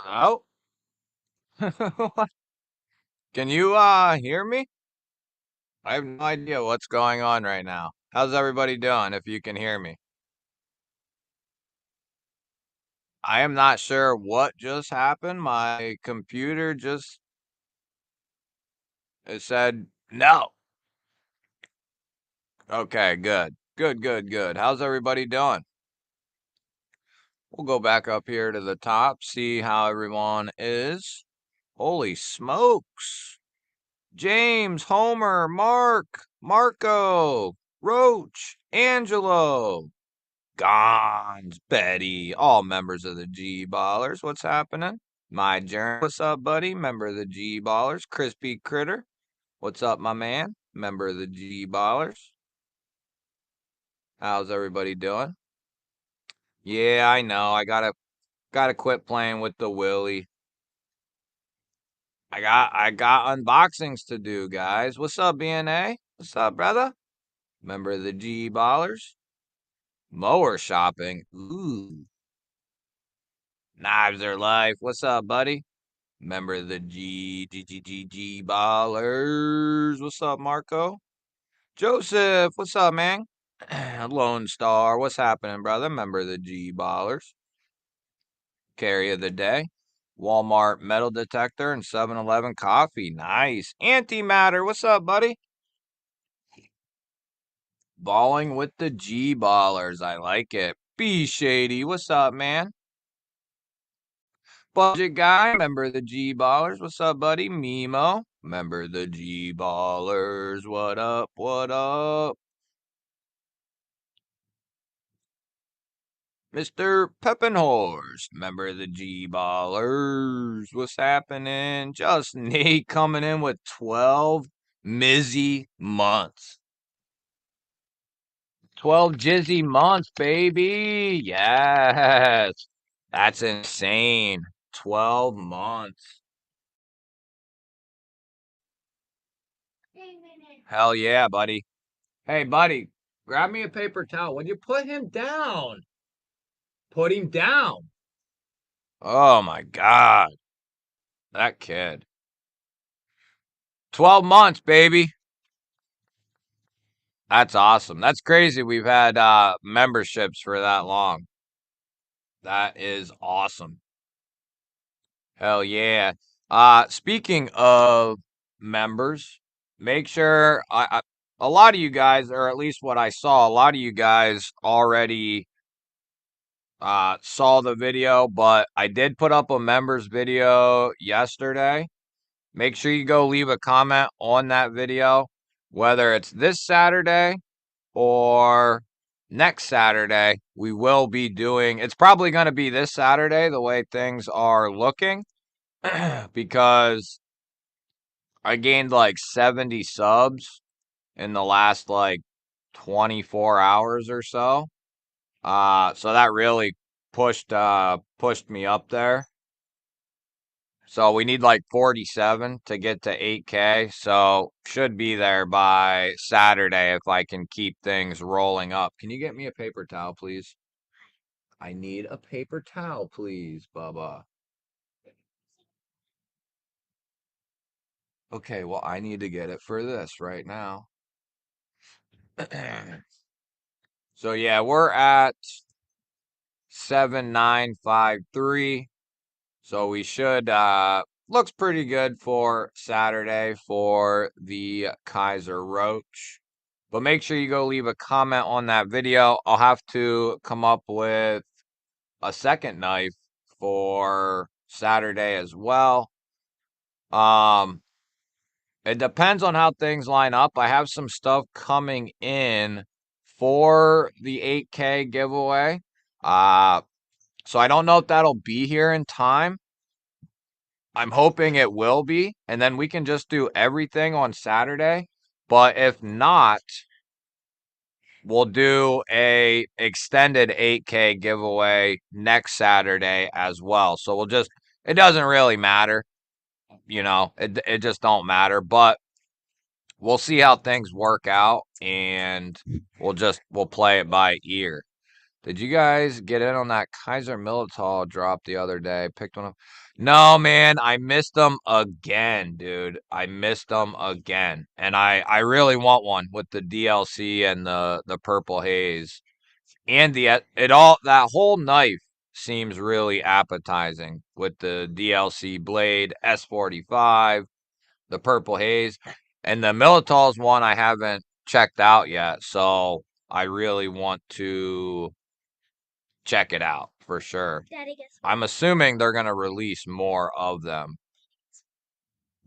Oh, can you hear me? I have no idea what's going on right now. How's everybody doing if you can hear me? I am not sure what just happened. My computer just it said no. Okay, good. Good, good, good. How's everybody doing? We'll go back up here to the top, see how everyone is. Holy smokes. James, Homer, Mark, Marco, Roach, Angelo. Gons, Betty, all members of the G Ballers. What's happening? My Journey. What's up, buddy? Member of the G Ballers. Crispy Critter. What's up, my man? Member of the G Ballers. How's everybody doing? Yeah, I know. I gotta quit playing with the Willy. I got unboxings to do, guys. What's up, BNA? What's up, brother? Member of the G Ballers. Mower shopping. Ooh. Knives are life. What's up, buddy? Member of the G Ballers. What's up, Marco? Joseph, what's up, man? Lone Star, what's happening, brother? Member of the G Ballers. Carry of the day. Walmart metal detector and 7-Eleven coffee. Nice. Antimatter, what's up, buddy? Balling with the G Ballers. I like it. B Shady, what's up, man? Budget Guy, member of the G Ballers. What's up, buddy? Mimo, member of the G Ballers. What up? What up? Mr. Peppenhorst, member of the G Ballers. What's happening? Just Nate coming in with 12 Mizzy months. 12 Jizzy months, baby. Yes. That's insane. 12 months. Hell yeah, buddy. Hey, buddy, grab me a paper towel. Would you put him down? Put him down. Oh my God. That kid. 12 months, baby. That's awesome. That's crazy. We've had memberships for that long. That is awesome. Hell yeah. Speaking of members, make sure a lot of you guys, or at least what I saw, a lot of you guys already saw the video, but I did put up a members video yesterday. Make sure you go leave a comment on that video, whether it's this Saturday or next Saturday. We will be doing, it's probably going to be this Saturday, the way things are looking, because I gained like 70 subs in the last like 24 hours or so. So that really pushed me up there. So we need like 47 to get to 8K. So should be there by Saturday if I can keep things rolling up. Can you get me a paper towel, please? I need a paper towel, please, Bubba. Okay, well, I need to get it for this right now. So yeah, we're at 7953. So we should looks pretty good for Saturday for the Kaiser Roach. But make sure you go leave a comment on that video. I'll have to come up with a second knife for Saturday as well. It depends on how things line up. I have some stuff coming in for the 8K giveaway. So I don't know if that'll be here in time. I'm hoping it will be, and then we can just do everything on Saturday. But if not, we'll do a extended 8K giveaway next Saturday as well. So we'll just, it doesn't really matter, it just don't matter, but we'll see how things work out, and we'll play it by ear. Did you guys get in on that Kaiser Militao drop the other day? Picked one up. No, man, I missed them again, dude. I missed them again. And I really want one with the DLC and the purple haze. And that whole knife seems really appetizing with the DLC blade, S45, the purple haze, and the Militals one I haven't checked out yet, so I really want to check it out for sure. Daddy, guess what? I'm assuming they're gonna release more of them.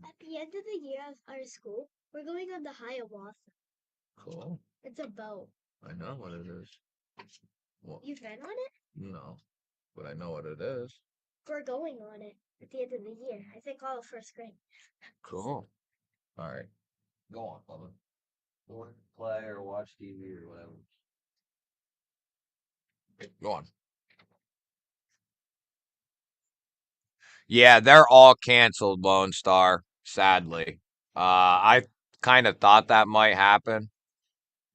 At the end of the year of our school, we're going on the Hiawatha. Cool. It's a boat. I know what it is. Well, You've been on it? no, but I know what it is. We're going on it at the end of the year. I think all of first grade. Cool. All right. Go on, Bubba. Or play or watch TV or whatever. Go on. Yeah, they're all canceled, Lone Star, sadly. I kind of thought that might happen.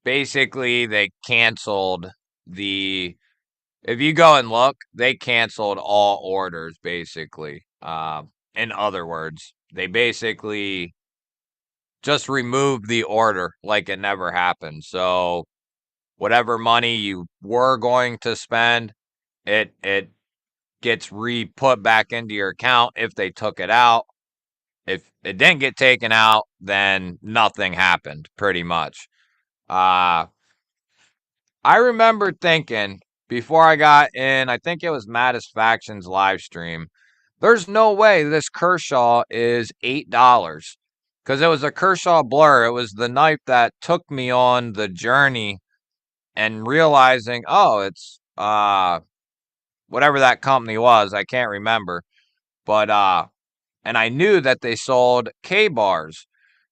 Basically, they canceled if you go and look, they canceled all orders, basically. In other words, they basically just removed the order like it never happened. So whatever money you were going to spend, it gets re-put back into your account if they took it out. If it didn't get taken out, then nothing happened, pretty much. I remember thinking before I got in, I think it was Mattisfaction's live stream, there's no way this Kershaw is $8. Because it was a Kershaw Blur. It was the knife that took me on the journey and realizing, oh, it's whatever that company was, I can't remember. But and I knew that they sold K-bars.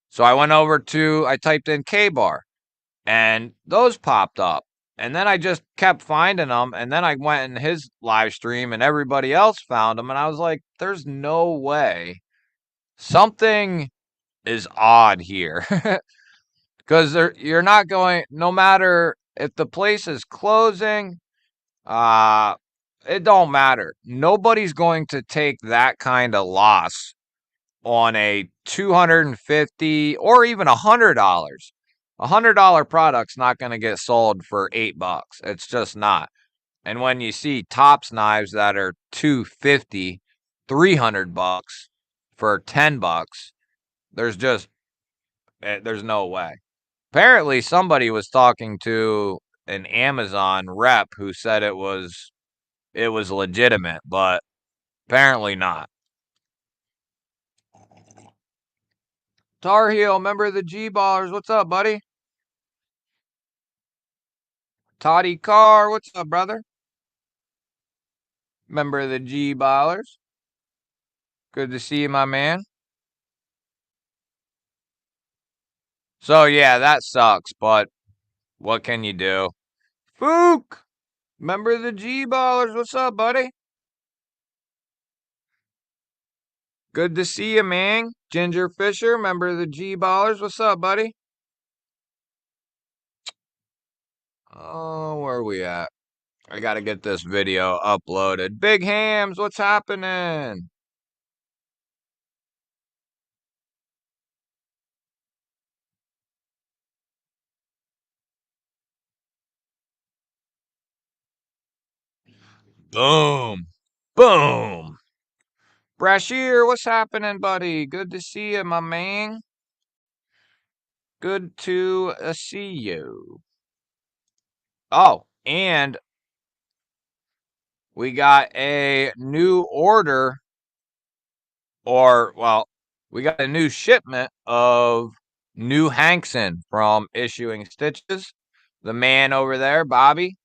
So I typed in K-bar and those popped up. And then I just kept finding them. And then I went in his live stream and everybody else found them. And I was like, there's no way. Something is odd here. Because you're not going, no matter if the place is closing, it don't matter. Nobody's going to take that kind of loss on a $250 or even $100. $100 product's not going to get sold for $8. It's just not. And when you see Tops knives that are $250, $300 for $10, there's no way. Apparently, somebody was talking to an Amazon rep who said it was legitimate, but apparently not. Tar Heel, member of the G-Ballers. What's up, buddy? Toddy Carr, what's up, brother? Member of the G-Ballers. Good to see you, my man. So, yeah, that sucks, but what can you do? Fook, member of the G-Ballers. What's up, buddy? Good to see you, man. Ginger Fisher, member of the G-Ballers. What's up, buddy? Oh, where are we at? I got to get this video uploaded. Big Hams, what's happening? Boom. Boom. Brashear, what's happening, buddy? Good to see you, my man. Good to see you. Oh, and we got a new order, we got a new shipment of new Hankson from Issuing Stitches. The man over there, Bobby.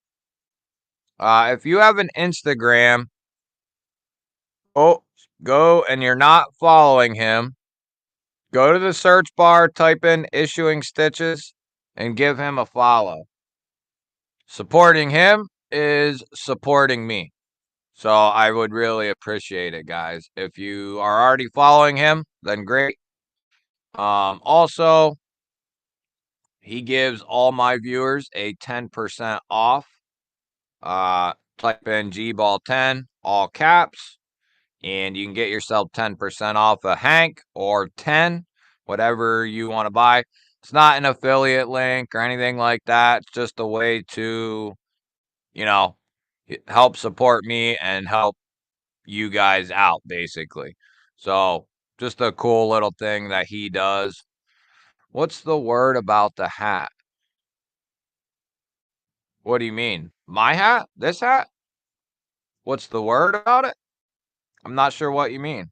If you have an Instagram, go and you're not following him, go to the search bar, type in Issuing Stitches, and give him a follow. Supporting him is supporting me. So I would really appreciate it, guys. If you are already following him, then great. Also, he gives all my viewers a 10% off Type in GBALL 10, all caps, and you can get yourself 10% off a Hank or 10, whatever you want to buy. It's not an affiliate link or anything like that. It's just a way to, you know, help support me and help you guys out, basically. So, just a cool little thing that he does. What's the word about the hat? What do you mean? My hat? This hat? What's the word about it? I'm not sure what you mean.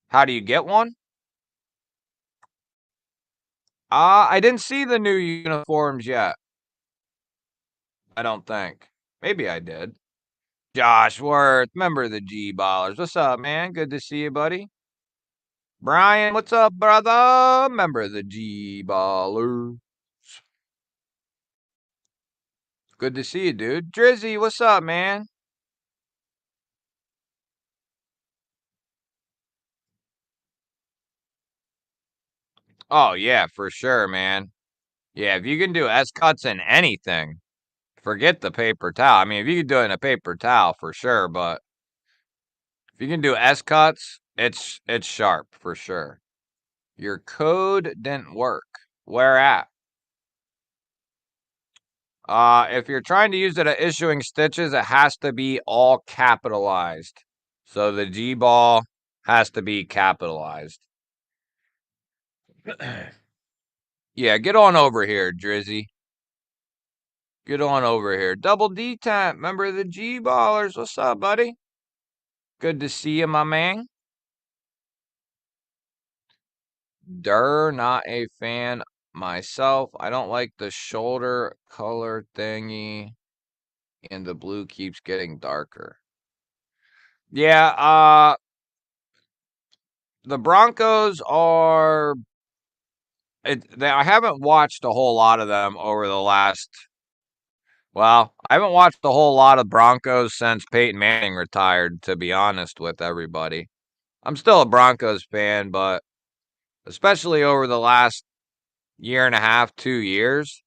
How do you get one? I didn't see the new uniforms yet. I don't think. Maybe I did. Josh Worth, member of the G Ballers. What's up, man? Good to see you, buddy. Brian, what's up, brother? Member of the G Ballers. Good to see you, dude. Drizzy, what's up, man? Oh, yeah, for sure, man. Yeah, if you can do S cuts in anything, forget the paper towel. I mean, if you can do it in a paper towel, for sure, but if you can do S cuts, it's sharp for sure. Your code didn't work. Where at? If you're trying to use it at issuing stitches, it has to be all capitalized. So the G ball has to be capitalized. Yeah, get on over here, Drizzy. Get on over here. Double D time, member of the G Ballers. What's up, buddy? Good to see you, my man. Not a fan myself. I don't like the shoulder color thingy, and the blue keeps getting darker. Yeah, the Broncos are. I haven't watched a whole lot of them over the last. Well, I haven't watched a whole lot of Broncos since Peyton Manning retired, to be honest with everybody. I'm still a Broncos fan, but especially over the last year and a half, 2 years,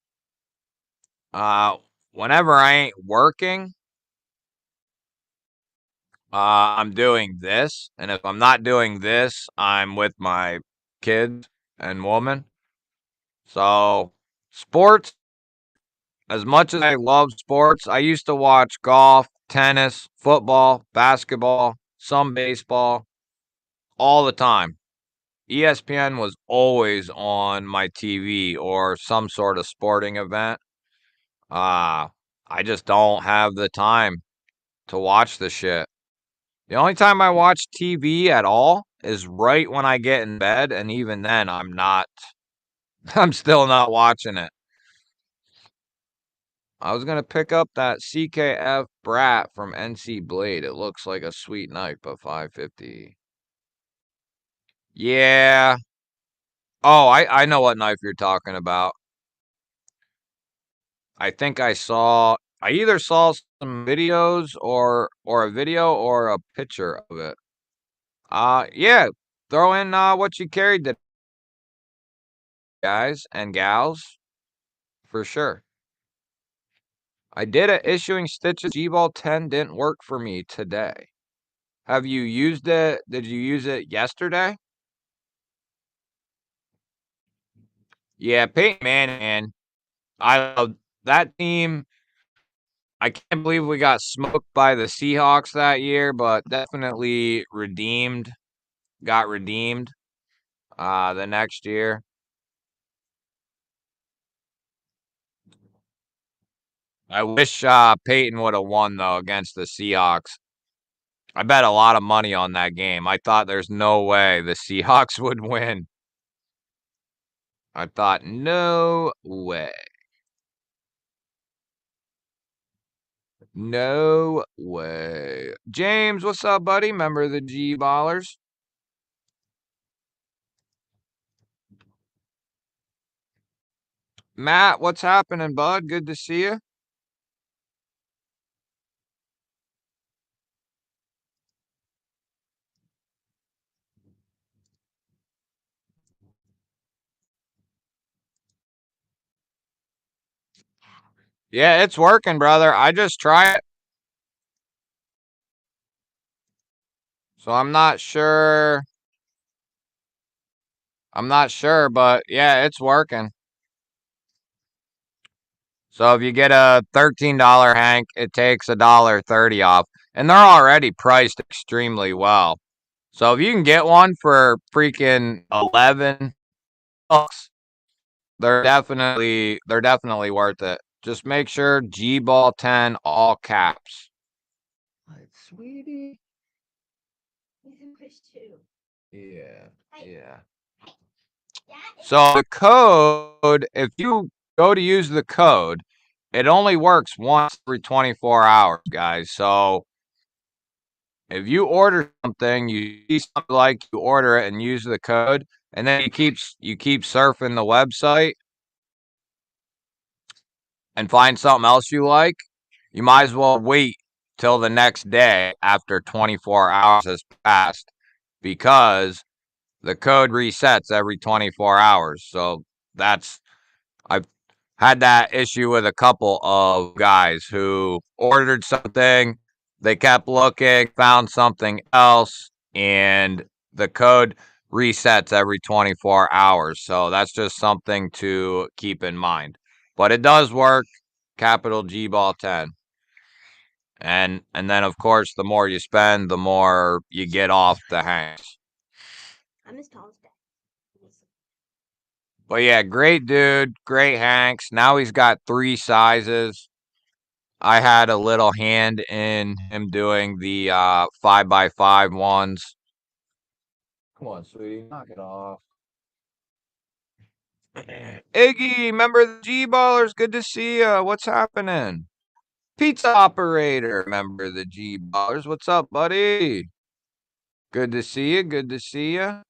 uh, whenever I ain't working, I'm doing this. And if I'm not doing this, I'm with my kids and woman. So, sports, as much as I love sports, I used to watch golf, tennis, football, basketball, some baseball all the time. ESPN was always on my TV or some sort of sporting event. Uh, I just don't have the time to watch the shit. The only time I watch TV at all is right when I get in bed, and even then, I'm not, I'm still not watching it. I was gonna pick up that CKF Brat from NC Blade. It looks like a sweet knife, but 550. Yeah. Oh, I know what knife you're talking about. I think I either saw some videos or a video or a picture of it. Yeah. Throw in what you carried today, guys and gals, for sure. I did it issuing stitches. G-Ball 10 didn't work for me today. Have you used it? Did you use it yesterday? Yeah, Peyton Manning. I love that team. I can't believe we got smoked by the Seahawks that year, but definitely redeemed. Got redeemed the next year. I wish Peyton would have won though against the Seahawks. I bet a lot of money on that game. I thought there's no way the Seahawks would win. I thought no way. No way. James, what's up, buddy? Member of the G Ballers. Matt, what's happening, bud? Good to see you. Yeah, it's working, brother. I just tried it. So I'm not sure. I'm not sure, but yeah, it's working. So if you get a $13 Hank, it takes $1.30 off. And they're already priced extremely well. So if you can get one for freaking 11 bucks, they're definitely worth it. Just make sure GBALL 10 all caps. What, sweetie? He's in push two. Yeah. Yeah. That is So the code, if you go to use the code, it only works once every 24 hours, guys. So if you order something, you see something like you order it and use the code, and then you keep surfing the website and find something else you like, you might as well wait till the next day after 24 hours has passed because the code resets every 24 hours. So that's I've had that issue with a couple of guys who ordered something, they kept looking, found something else, and the code resets every 24 hours. So that's just something to keep in mind. But it does work, capital G ball 10. And then of course the more you spend, the more you get off the hanks. I'm as tall as that. But yeah, great dude, great hanks. Now he's got 3 sizes. I had a little hand in him doing the 5x5 ones. Come on, sweetie, knock it off. Iggy, member of the G Ballers, good to see ya. What's happening? Pizza operator, member of the G Ballers. What's up, buddy? Good to see you. Good to see you.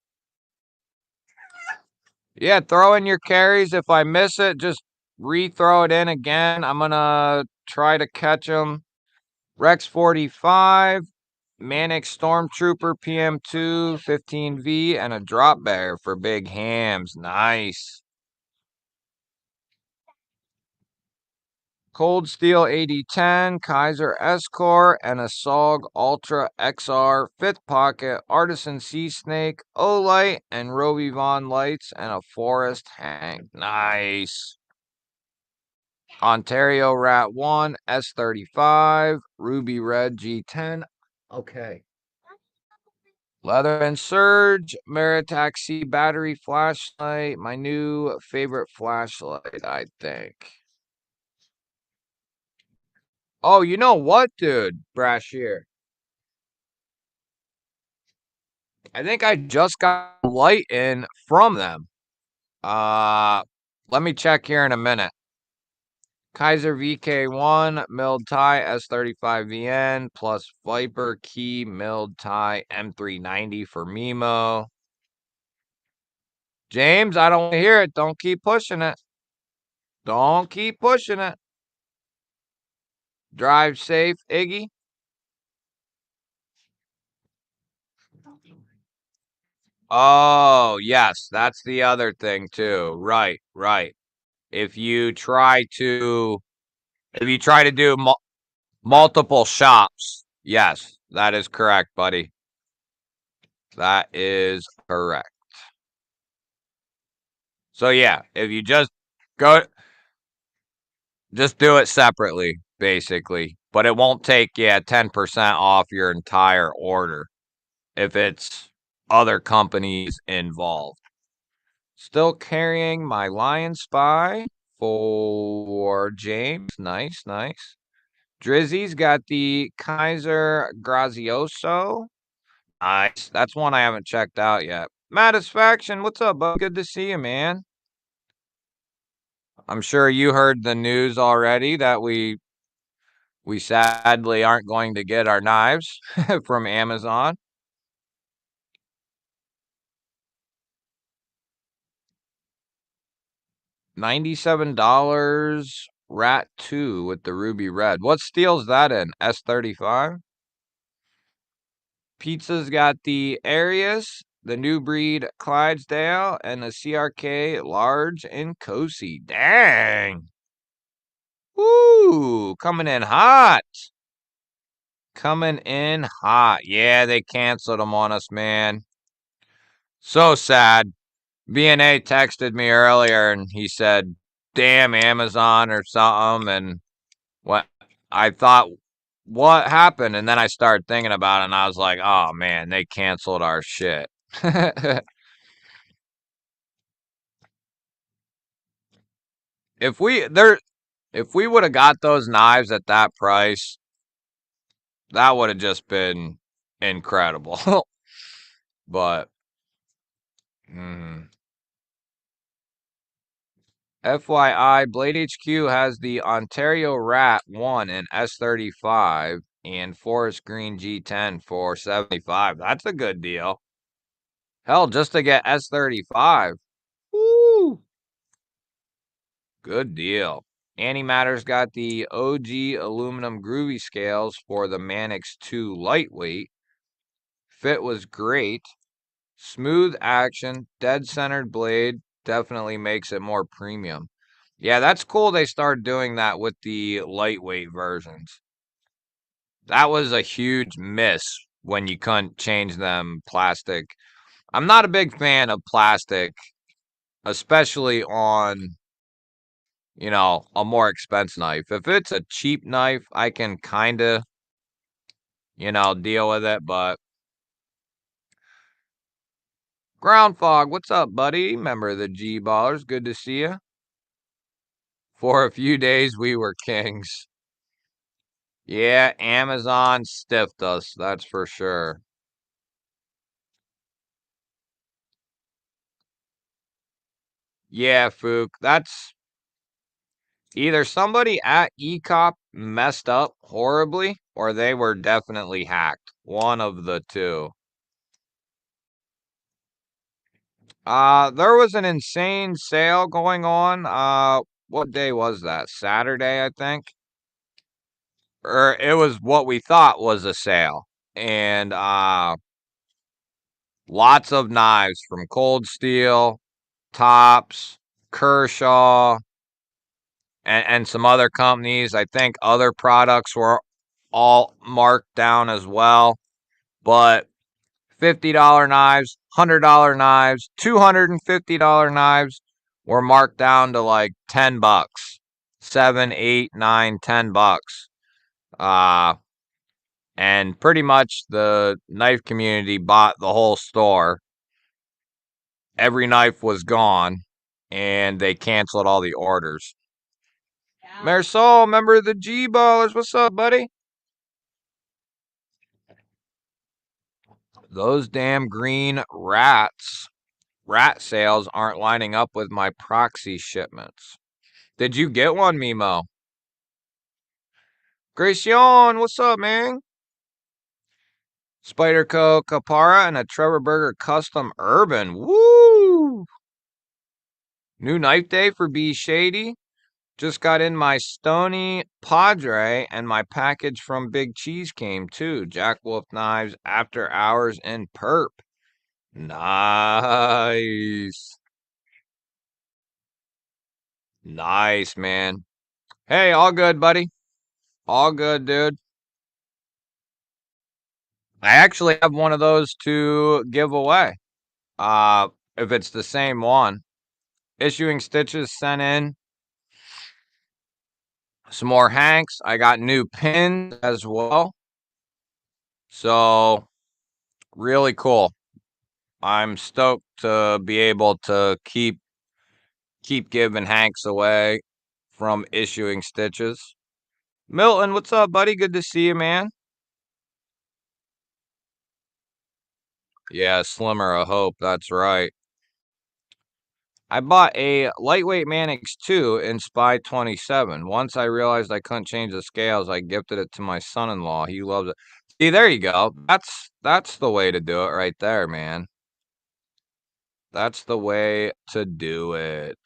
Yeah, throw in your carries. If I miss it, just re-throw it in again. I'm gonna try to catch them. Rex 45, Manic Stormtrooper PM2, 15V, and a drop bear for big hams. Nice. Cold Steel 8010, Kaiser S-Core, and a SOG Ultra XR, 5th Pocket, Artisan Sea Snake, O-Light, and Roby Vaughn lights, and a Forest Hank. Nice. Ontario Rat 1, S35, Ruby Red G10. Okay. Leather and Surge, Maritaxi battery flashlight. My new favorite flashlight, I think. Oh, you know what, dude? Brashear. I think I just got a light in from them. Uh, Let me check here in a minute. Kaiser VK1, milled tie S35VN, plus Viper Key milled tie M390 for Mimo. James, I don't hear it. Don't keep pushing it. Don't keep pushing it. Drive safe, Iggy. Oh, yes, that's the other thing too. Right, right. If you try to do multiple shops, yes, that is correct, buddy. That is correct. So yeah, if you just go just do it separately, basically. But it won't take 10% off your entire order if it's other companies involved. Still carrying my Lion Spy for James. Nice, nice. Drizzy's got the Kaiser Grazioso. Nice. That's one I haven't checked out yet. Matisfaction, what's up, bud? Good to see you, man. I'm sure you heard the news already that we sadly aren't going to get our knives from Amazon. $97 Rat 2 with the ruby red. What steel's that in? S35? Pizza's got the Arius, the new breed Clydesdale, and the CRK large in Cosi. Dang. Woo! Ooh, coming in hot. Coming in hot. Yeah, they canceled them on us, man. So sad. B&A texted me earlier and he said, damn Amazon or something. And what I thought, what happened? And then I started thinking about it and I was like, oh man, they canceled our shit. if we there if we would have got those knives at that price, that would have just been incredible. But FYI, Blade HQ has the Ontario Rat 1 in S35 and Forest Green G10 for 75. That's a good deal. Hell, just to get S35. Woo! Good deal. Antimatter's got the OG aluminum groovy scales for the Manix 2 lightweight. Fit was great. Smooth action, dead centered blade definitely makes it more premium. Yeah, that's cool they started doing that with the lightweight versions. That was a huge miss when you couldn't change them plastic. I'm not a big fan of plastic, especially on, a more expensive knife. If it's a cheap knife, I can kind of, deal with it, but Ground Fog, what's up, buddy? Member of the G Ballers, good to see you. For a few days, we were kings. Yeah, Amazon stiffed us, that's for sure. Yeah, Fook, that's either somebody at ECOP messed up horribly, or they were definitely hacked. One of the two. There was an insane sale going on. What day was that? Saturday, I think. Or it was what we thought was a sale. And lots of knives from Cold Steel, Tops, Kershaw, and some other companies. I think other products were all marked down as well. But $50 knives, $100 knives, $250 knives were marked down to like $10. 7, 8, 9, $10. Uh and pretty much the knife community bought the whole store. Every knife was gone and they canceled all the orders. Yeah. Marisol, member of the G Ballers, what's up, buddy? Those damn green rats. Rat sales aren't lining up with my proxy shipments. Did you get one, Mimo? Gracion, what's up, man? Spyderco Capara and a Trevor Burger Custom Urban. Woo! New knife day for B Shady. Just got in my Stony Padre and my package from Big Cheese came too. Jack Wolf knives after hours in perp. Nice. Nice, man. Hey, all good, buddy. All good, dude. I actually have one of those to give away. If it's the same one. Issuing Stitches sent in some more hanks. I got new pins as well. So, really cool. I'm stoked to be able to keep giving hanks away from Issuing Stitches. Milton, what's up, buddy? Good to see you, man. Yeah, Slimmer of Hope. That's right. I bought a lightweight Manix 2 in Spy 27. Once I realized I couldn't change the scales, I gifted it to my son-in-law. He loves it. See, there you go. That's the way to do it right there, man. That's the way to do it.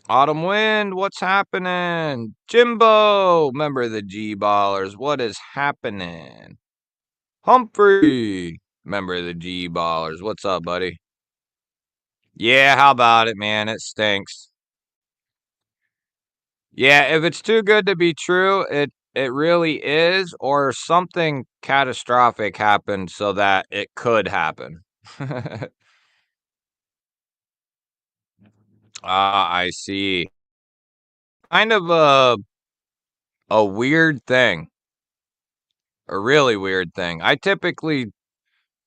Autumn Wind, what's happening? Jimbo, member of the G Ballers, what is happening? Humphrey, member of the G Ballers, what's up, buddy? Yeah, how about it, man? It stinks. Yeah, if it's too good to be true, it really is, or something catastrophic happened so that it could happen. Ah, I see. Kind of a weird thing, a really weird thing. I typically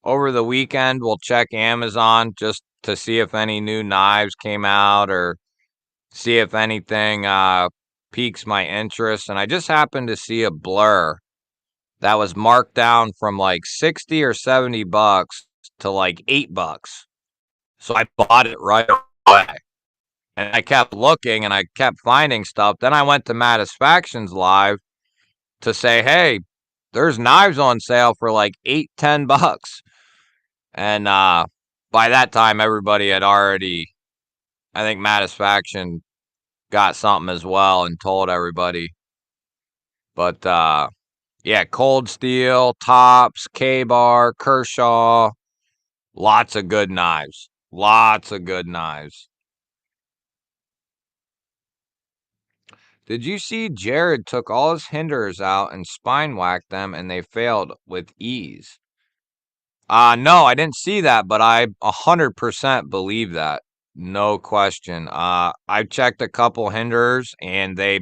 over the weekend will check Amazon just to see if any new knives came out or see if anything piques my interest. And I just happened to see a blur that was marked down from like 60 or 70 bucks to like $8. So I bought it right away. And I kept looking and I kept finding stuff. Then I went to Satisfactions Live to say, hey, there's knives on sale for like 8, $10. And by that time everybody had already, I think Satisfaction got something as well and told everybody. But yeah, Cold Steel, Tops, K-Bar, Kershaw, lots of good knives. Lots of good knives. Did you see Jared took all his hinders out and spine whacked them and they failed with ease? No, I didn't see that, but I 100% believe that. No question. I checked a couple hinders and they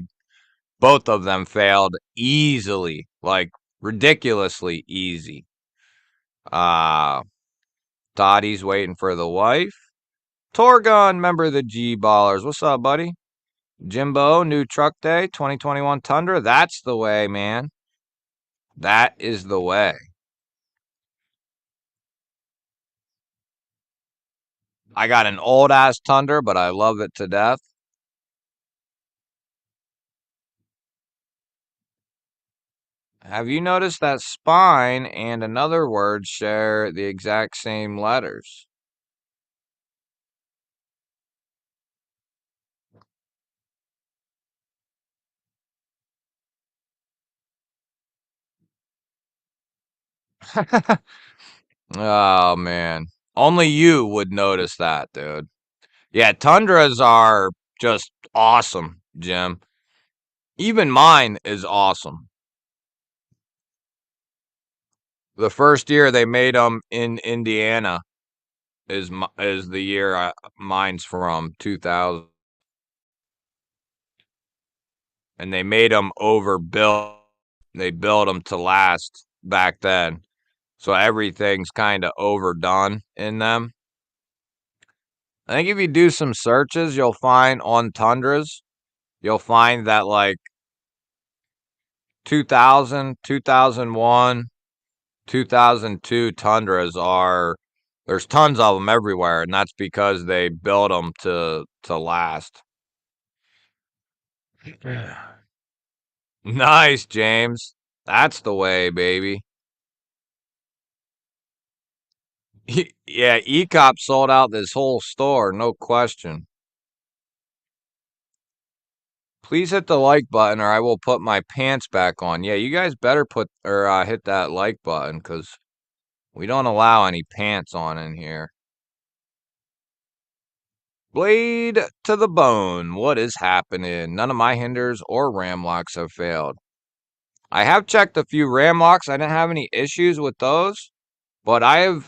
both of them failed easily, like ridiculously easy. Uh Dottie's waiting for the wife. Torgon, member of the G Ballers. What's up, buddy? Jimbo, new truck day, 2021 Tundra. That's the way, man. That is the way. I got an old ass Tundra, but I love it to death. Have you noticed that spine and another word share the exact same letters? Oh, man. Only you would notice that, dude. Yeah, Tundras are just awesome, Jim. Even mine is awesome. The first year they made them in Indiana is the year mine's from 2000, and they made them overbuilt. They built them to last back then, so everything's kind of overdone in them. I think if you do some searches, you'll find on Tundras, you'll find that like 2000, 2001, 2002 Tundras are there's tons of them everywhere, and that's because they built them to last. Nice, James. That's the way, baby. Yeah, E-Cop sold out this whole store, no question. Please hit the like button or I will put my pants back on. Yeah, you guys better put or hit that like button because we don't allow any pants on in here. Blade to the bone. What is happening? None of my hinders or ram locks have failed. I have checked a few ram locks. I didn't have any issues with those, but I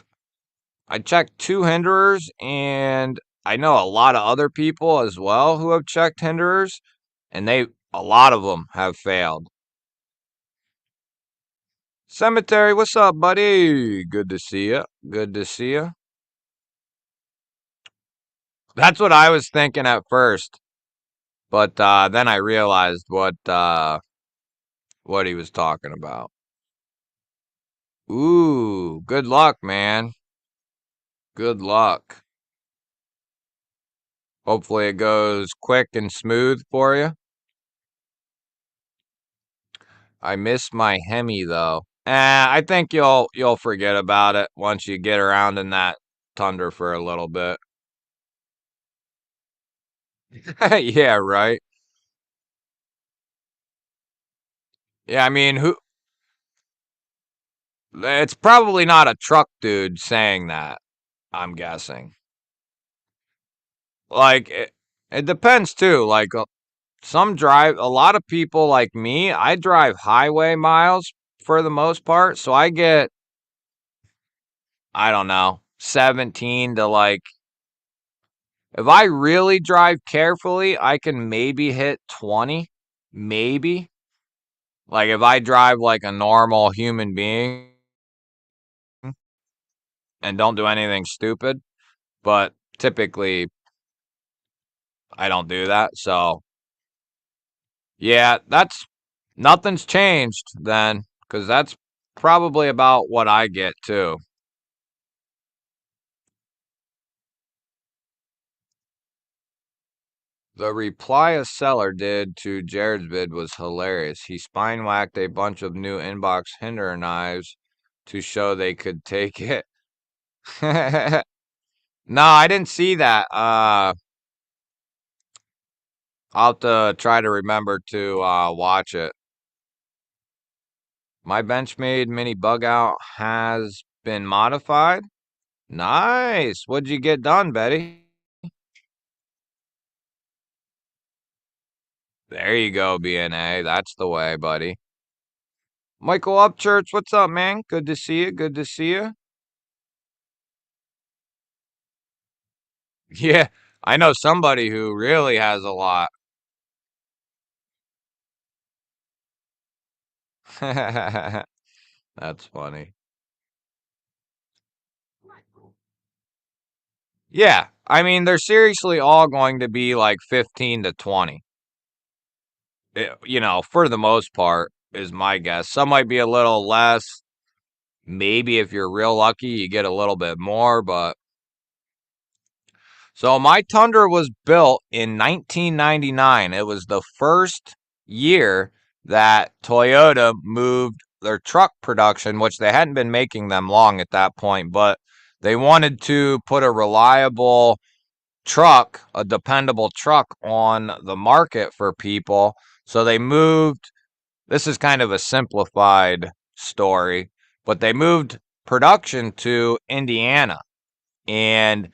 checked 2 hinderers, and I know a lot of other people as well who have checked hinderers, and a lot of them have failed. Cemetery, what's up, buddy? Good to see you. Good to see you. That's what I was thinking at first, but then I realized what he was talking about. Ooh, good luck, man. Good luck. Hopefully it goes quick and smooth for you. I miss my Hemi though. I think you'll forget about it once you get around in that Tundra for a little bit. Yeah, right. Yeah, I mean, who? It's probably not a truck dude saying that. I'm guessing. Like it depends too. Like a lot of people like me, I drive highway miles for the most part. So I get, I don't know, 17 to like, if I really drive carefully, I can maybe hit 20, maybe. Like if I drive like a normal human being and don't do anything stupid, but typically I don't do that. So yeah, that's nothing's changed then, because that's probably about what I get too. The reply a seller did to Jared's bid was hilarious. He spine whacked a bunch of new inbox hinder knives to show they could take it. No, I didn't see that. I'll have to try to remember to watch it. My Benchmade mini bug out has been modified. Nice. What'd you get done, Betty? There you go, BNA. That's the way, buddy. Michael Upchurch, what's up, man? Good to see you. Good to see you. Yeah, I know somebody who really has a lot. That's funny. Yeah, I mean, they're seriously all going to be like 15 to 20. For the most part, is my guess. Some might be a little less. Maybe if you're real lucky, you get a little bit more, but so my Tundra was built in 1999. It was the first year that Toyota moved their truck production, which they hadn't been making them long at that point, but they wanted to put a reliable truck, a dependable truck on the market for people. So they moved, this is kind of a simplified story, but they moved production to Indiana and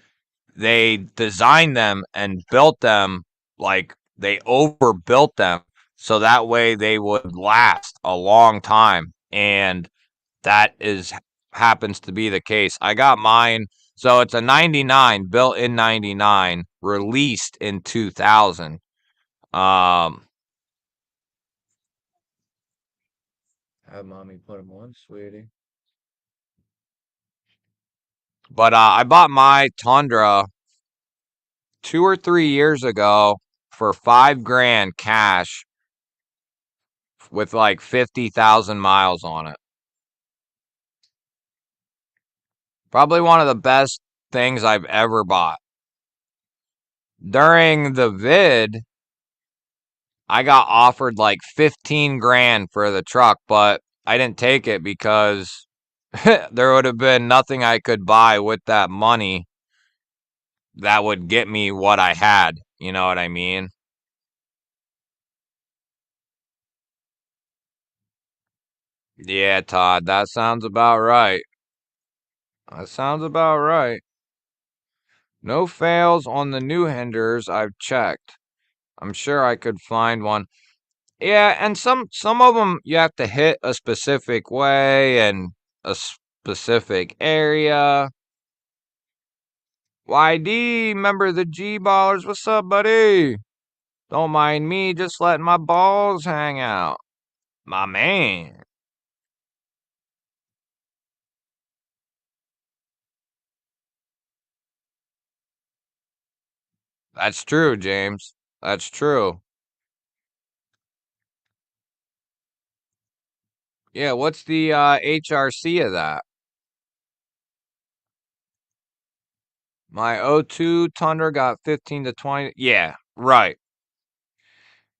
they designed them and built them like they overbuilt them so that way they would last a long time. And that is happens to be the case. I got mine. So it's a 99, built in 99, released in 2000. Have mommy put them on, sweetie. But I bought my Tundra 2 or 3 years ago for 5 grand cash with like 50,000 miles on it. Probably one of the best things I've ever bought. During the vid, I got offered like 15 grand for the truck, but I didn't take it because there would have been nothing I could buy with that money that would get me what I had. You know what I mean? Yeah, Todd, that sounds about right. That sounds about right. No fails on the new hinders I've checked. I'm sure I could find one. Yeah, and some of them you have to hit a specific way and a specific area. YD, member of the G Ballers, what's up, buddy? Don't mind me, just letting my balls hang out. My man. That's true, James. That's true. Yeah, what's the HRC of that? My O2 Tundra got 15 to 20. Yeah, right.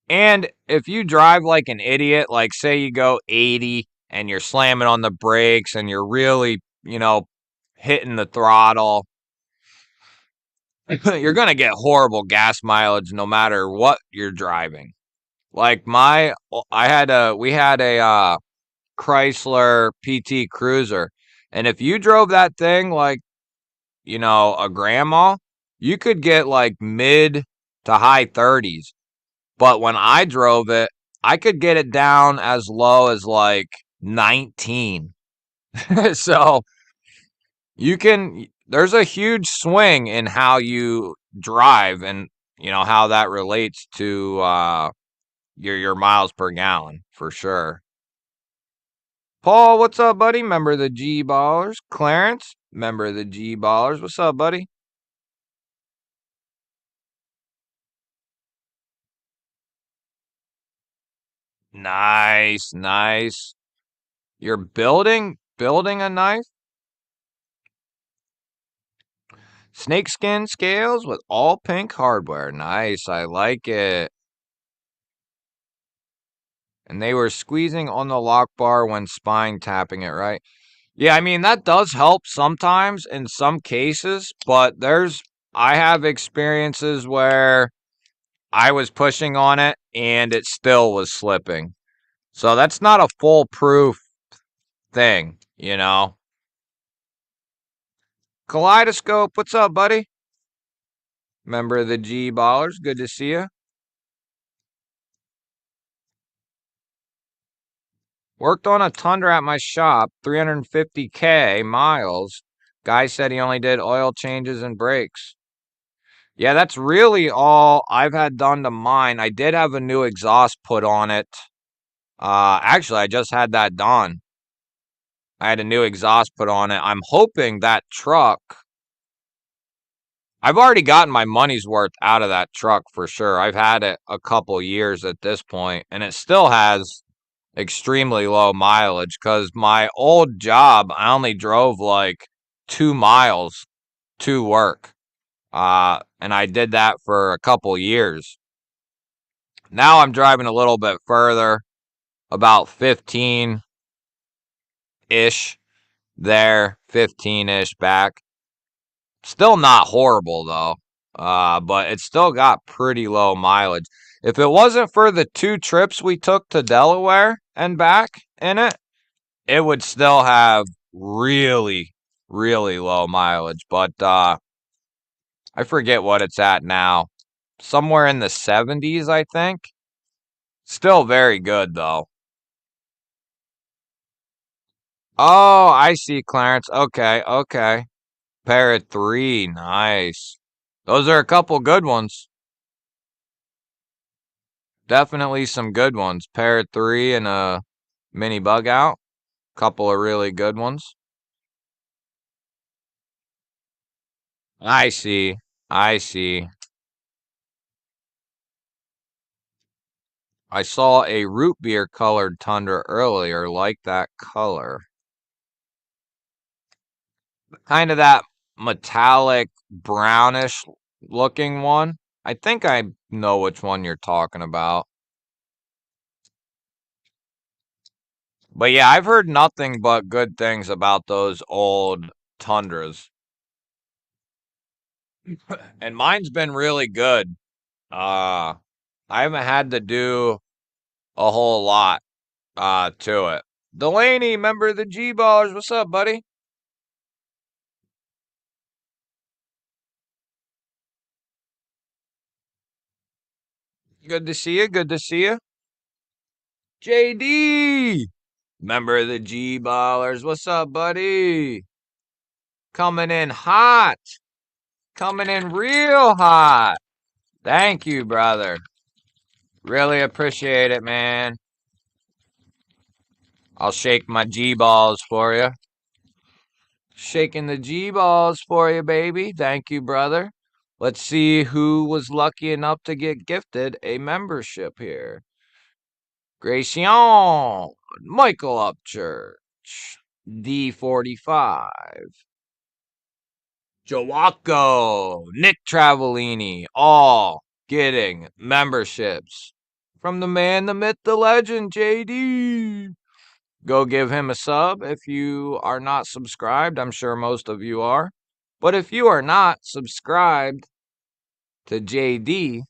And if you drive like an idiot, like say you go 80 and you're slamming on the brakes and you're really, hitting the throttle, you're going to get horrible gas mileage no matter what you're driving. Like we had a Chrysler PT Cruiser. And if you drove that thing like, a grandma, you could get like mid to high 30s. But when I drove it, I could get it down as low as like 19. So there's a huge swing in how you drive and how that relates to your miles per gallon for sure. Paul, what's up, buddy? Member of the G Ballers. Clarence, member of the G Ballers. What's up, buddy? Nice, nice. You're building a knife? Snakeskin scales with all pink hardware. Nice, I like it. And they were squeezing on the lock bar when spine tapping it, right? Yeah, I mean, that does help sometimes in some cases, but I have experiences where I was pushing on it and it still was slipping. So that's not a foolproof thing. Kaleidoscope, what's up, buddy? Member of the G Ballers, good to see you. Worked on a Tundra at my shop, 350K miles. Guy said he only did oil changes and brakes. Yeah, that's really all I've had done to mine. I did have a new exhaust put on it. Actually, I just had that done. I had a new exhaust put on it. I'm hoping that truck. I've already gotten my money's worth out of that truck for sure. I've had it a couple years at this point, and it still has extremely low mileage because my old job, I only drove like 2 miles to work. And I did that for a couple years. Now I'm driving a little bit further, about 15 ish there, 15 ish back. Still not horrible though. But it's still got pretty low mileage. If it wasn't for the 2 trips we took to Delaware and back in it, it would still have really, really low mileage. But I forget what it's at now. Somewhere in the 70s, I think. Still very good though. Oh, I see, Clarence. Okay, okay. Parrot 3, nice. Those are a couple good ones. Definitely some good ones. Parrot 3 and a mini bug out. Couple of really good ones. I see. I see. I saw a root beer colored Tundra earlier, like that color. Kind of that metallic brownish looking one. I think I know which one you're talking about. But yeah, I've heard nothing but good things about those old Tundras. And mine's been really good. I haven't had to do a whole lot to it. Delaney, member of the G Ballers, what's up, buddy? Good to see you. Good to see you. JD, member of the G Ballers, what's up, buddy? Coming in hot. Coming in real hot. Thank you, brother. Really appreciate it, man. I'll shake my G balls for you. Shaking the G balls for you, baby. Thank you, brother. Let's see who was lucky enough to get gifted a membership here. Gracian, Michael Upchurch, D45, Joaco, Nick Travellini, all getting memberships from the man, the myth, the legend, JD. Go give him a sub if you are not subscribed. I'm sure most of you are. But if you are not subscribed to JD,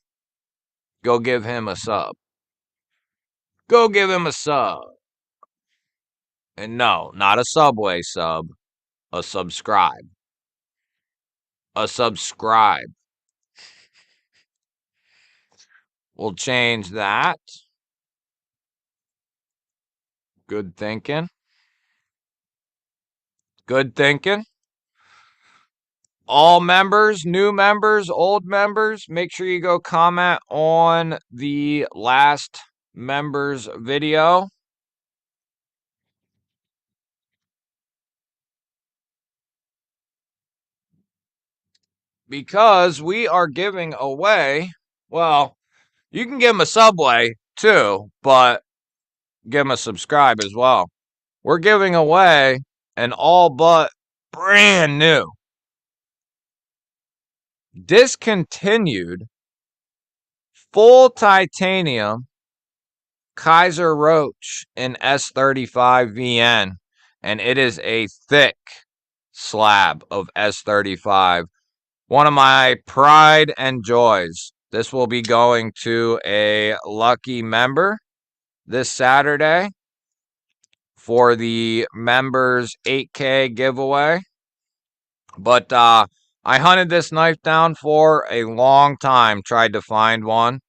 go give him a sub. Go give him a sub. And no, not a Subway sub, a subscribe. A subscribe. We'll change that. Good thinking. Good thinking. All members, new members, old members, make sure you go comment on the last members video. Because we are giving away, well, you can give them a Subway too, but give them a subscribe as well. We're giving away an all but brand new, discontinued, full titanium Kaiser Roach in S35 VN. And it is a thick slab of S35. One of my pride and joys. This will be going to a lucky member this Saturday for the members 8K giveaway. But I hunted this knife down for a long time, tried to find one.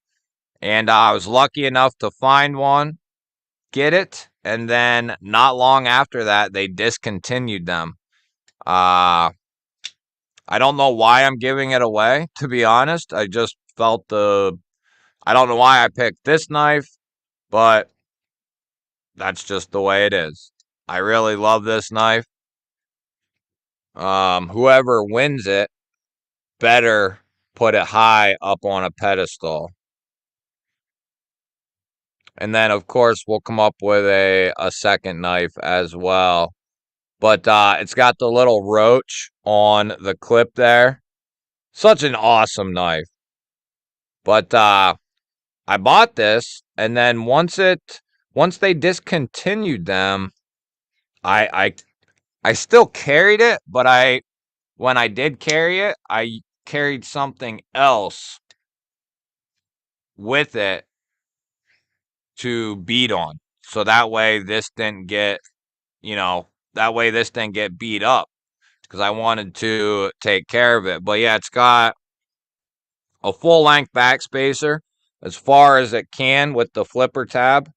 And I was lucky enough to find one, get it, and then not long after that, they discontinued them. I don't know why I'm giving it away, to be honest. I just felt I don't know why I picked this knife, but that's just the way it is. I really love this knife. Whoever wins it better put it high up on a pedestal. And then, of course, we'll come up with a second knife as well. But it's got the little roach on the clip there. Such an awesome knife. But I bought this, and then once they discontinued them, I still carried it, but when I did carry it, I carried something else with it to beat on. So that way this didn't get, beat up, because I wanted to take care of it. But yeah, it's got a full length backspacer as far as it can with the flipper tab.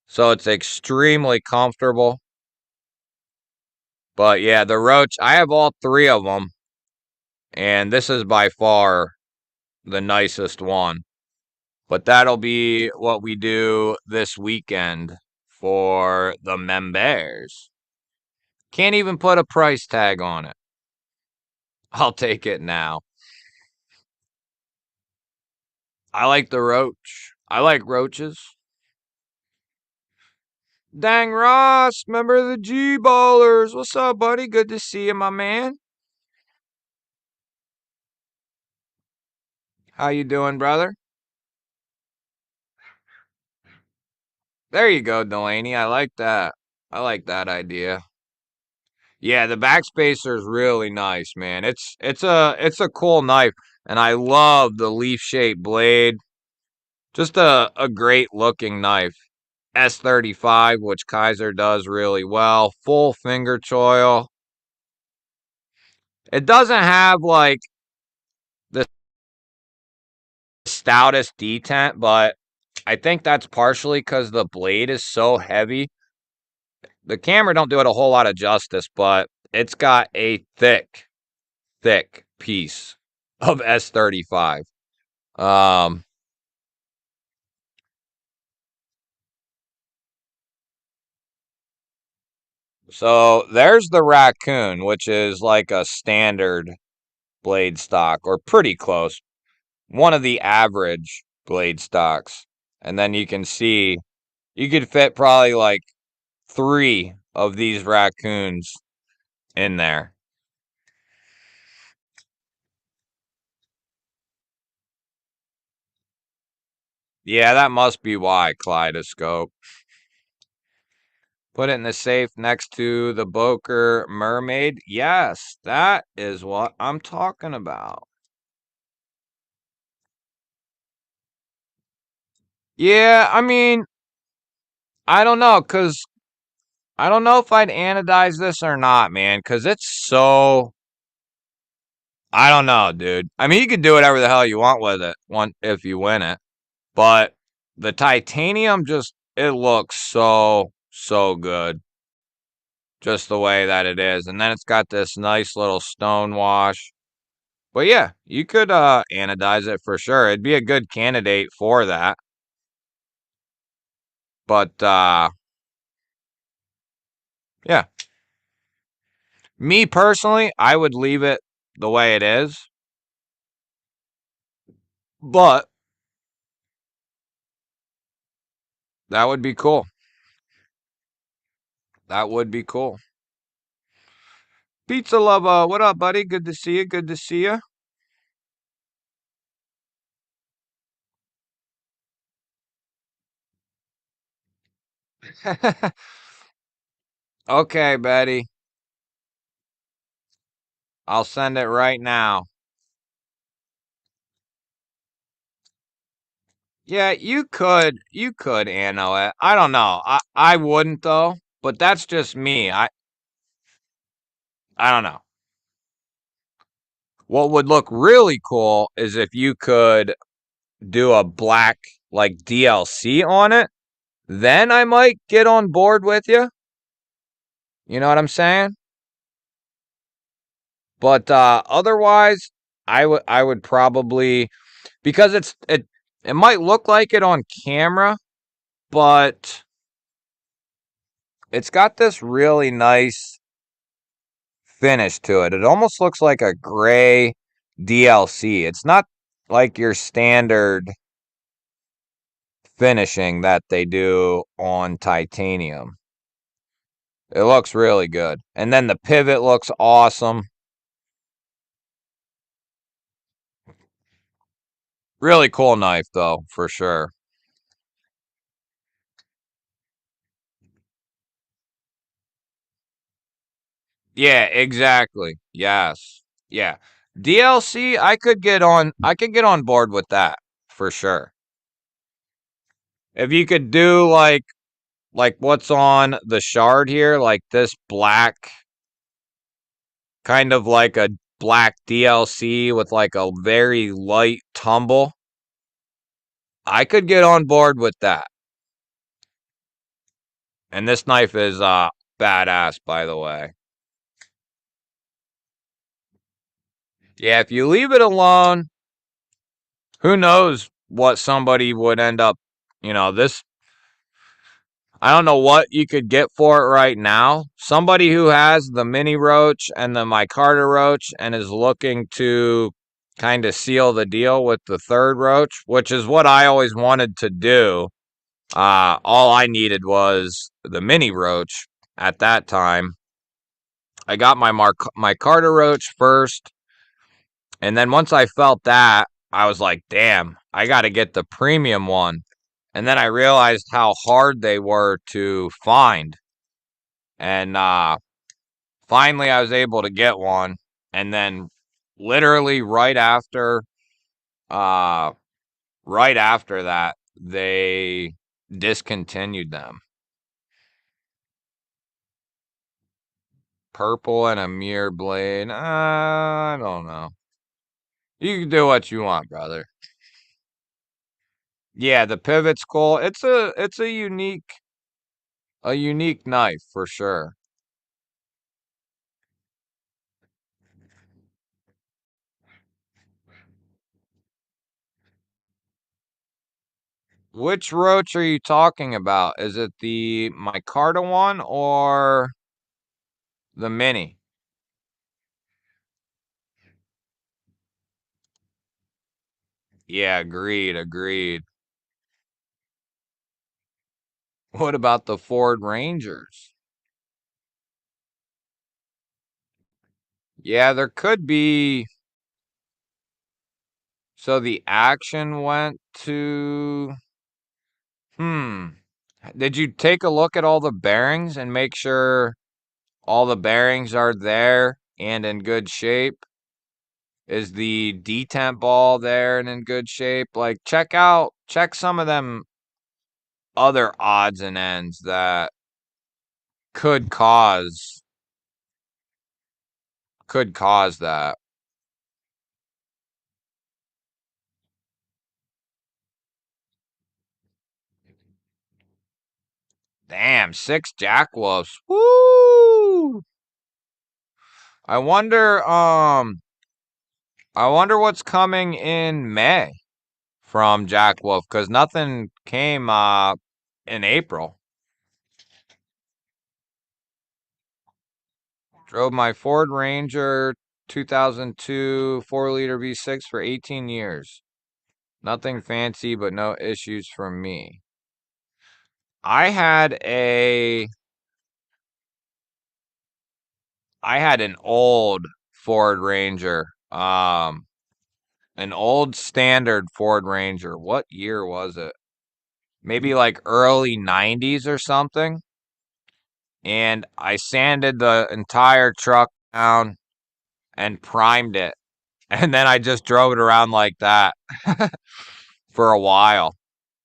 So it's extremely comfortable. But yeah, the Roach, I have all three of them. And this is by far the nicest one. But that'll be what we do this weekend for the members. Can't even put a price tag on it. I'll take it now. I like the Roach. I like roaches. Dang Ross, member of the G-Ballers. What's up, buddy? Good to see you, my man. How you doing, brother? There you go, Delaney. I like that. I like that idea. Yeah, the backspacer is really nice, man. It's a cool knife, and I love the leaf-shaped blade. Just a great looking knife. S35, which Kaiser does really well. Full finger choil. It doesn't have like the stoutest detent, but I think that's partially because the blade is so heavy. The camera don't do it a whole lot of justice, but it's got a thick piece of S35. So there's the Raccoon, which is like a standard blade stock, or pretty close. One of the average blade stocks. And then you can see you could fit probably like 3 of these Raccoons in there. Yeah, that must be why, Kaleidoscope. Put it in the safe next to the Boker Mermaid. Yes, that is what I'm talking about. Yeah, I mean, I don't know, because I don't know if I'd anodize this or not, man, because it's so... I don't know, dude. I mean, you can do whatever the hell you want with it if you win it. But the titanium it looks so good. Just the way that it is. And then it's got this nice little stone wash. But yeah, you could anodize it for sure. It'd be a good candidate for that. But yeah. Me personally, I would leave it the way it is. But that would be cool. That would be cool. Pizza lover, what up, buddy? Good to see you. Good to see you. Okay, Betty. I'll send it right now. Yeah, you could ano it. I don't know. I wouldn't though, but that's just me. I don't know. What would look really cool is if you could do a black like DLC on it. Then I might get on board with you. You know what I'm saying? But otherwise, I would probably, because it might look like it on camera, but it's got this really nice finish to it. It almost looks like a gray DLC. It's not like your standard finishing that they do on titanium. It looks really good. And then the pivot looks awesome. Really cool knife though, for sure. Yeah, exactly. Yes. Yeah. DLC, I could get on board with that for sure. If you could do like what's on the shard here, like this black kind of like a black DLC with like a very light tumble, I could get on board with that. And this knife is badass, by the way. Yeah, if you leave it alone, who knows what somebody would end up, this, I don't know what you could get for it right now. Somebody who has the mini roach and the micarta roach and is looking to kind of seal the deal with the third roach, which is what I always wanted to do. All I needed was the mini roach at that time. I got my Carter roach first, and then once I felt that, I was like, "Damn, I got to get the premium one." And then I realized how hard they were to find, and finally I was able to get one. And then, literally uh, right after that, they discontinued them. Purple and a mirror blade. I don't know. You can do what you want, brother. Yeah, the pivot's cool. It's a unique knife for sure. Which roach are you talking about? Is it the micarta one or the mini? Yeah, agreed. What about the Ford Rangers? Yeah, there could be. So the action went to. Hmm. Did you take a look at all the bearings and make sure all the bearings are there and in good shape? Is the detent ball there and in good shape? Like check some of them other odds and ends that could cause that. Damn, 6 Jack Wolves. Woo! I wonder, I wonder what's coming in May from Jack Wolf, because nothing came in April. Drove my Ford Ranger 2002 4-liter V6 for 18 years. Nothing fancy, but no issues for me. I had an old Ford Ranger. An old standard Ford Ranger. What year was it? Maybe like early 90s or something. And I sanded the entire truck down and primed it. And then I just drove it around like that for a while.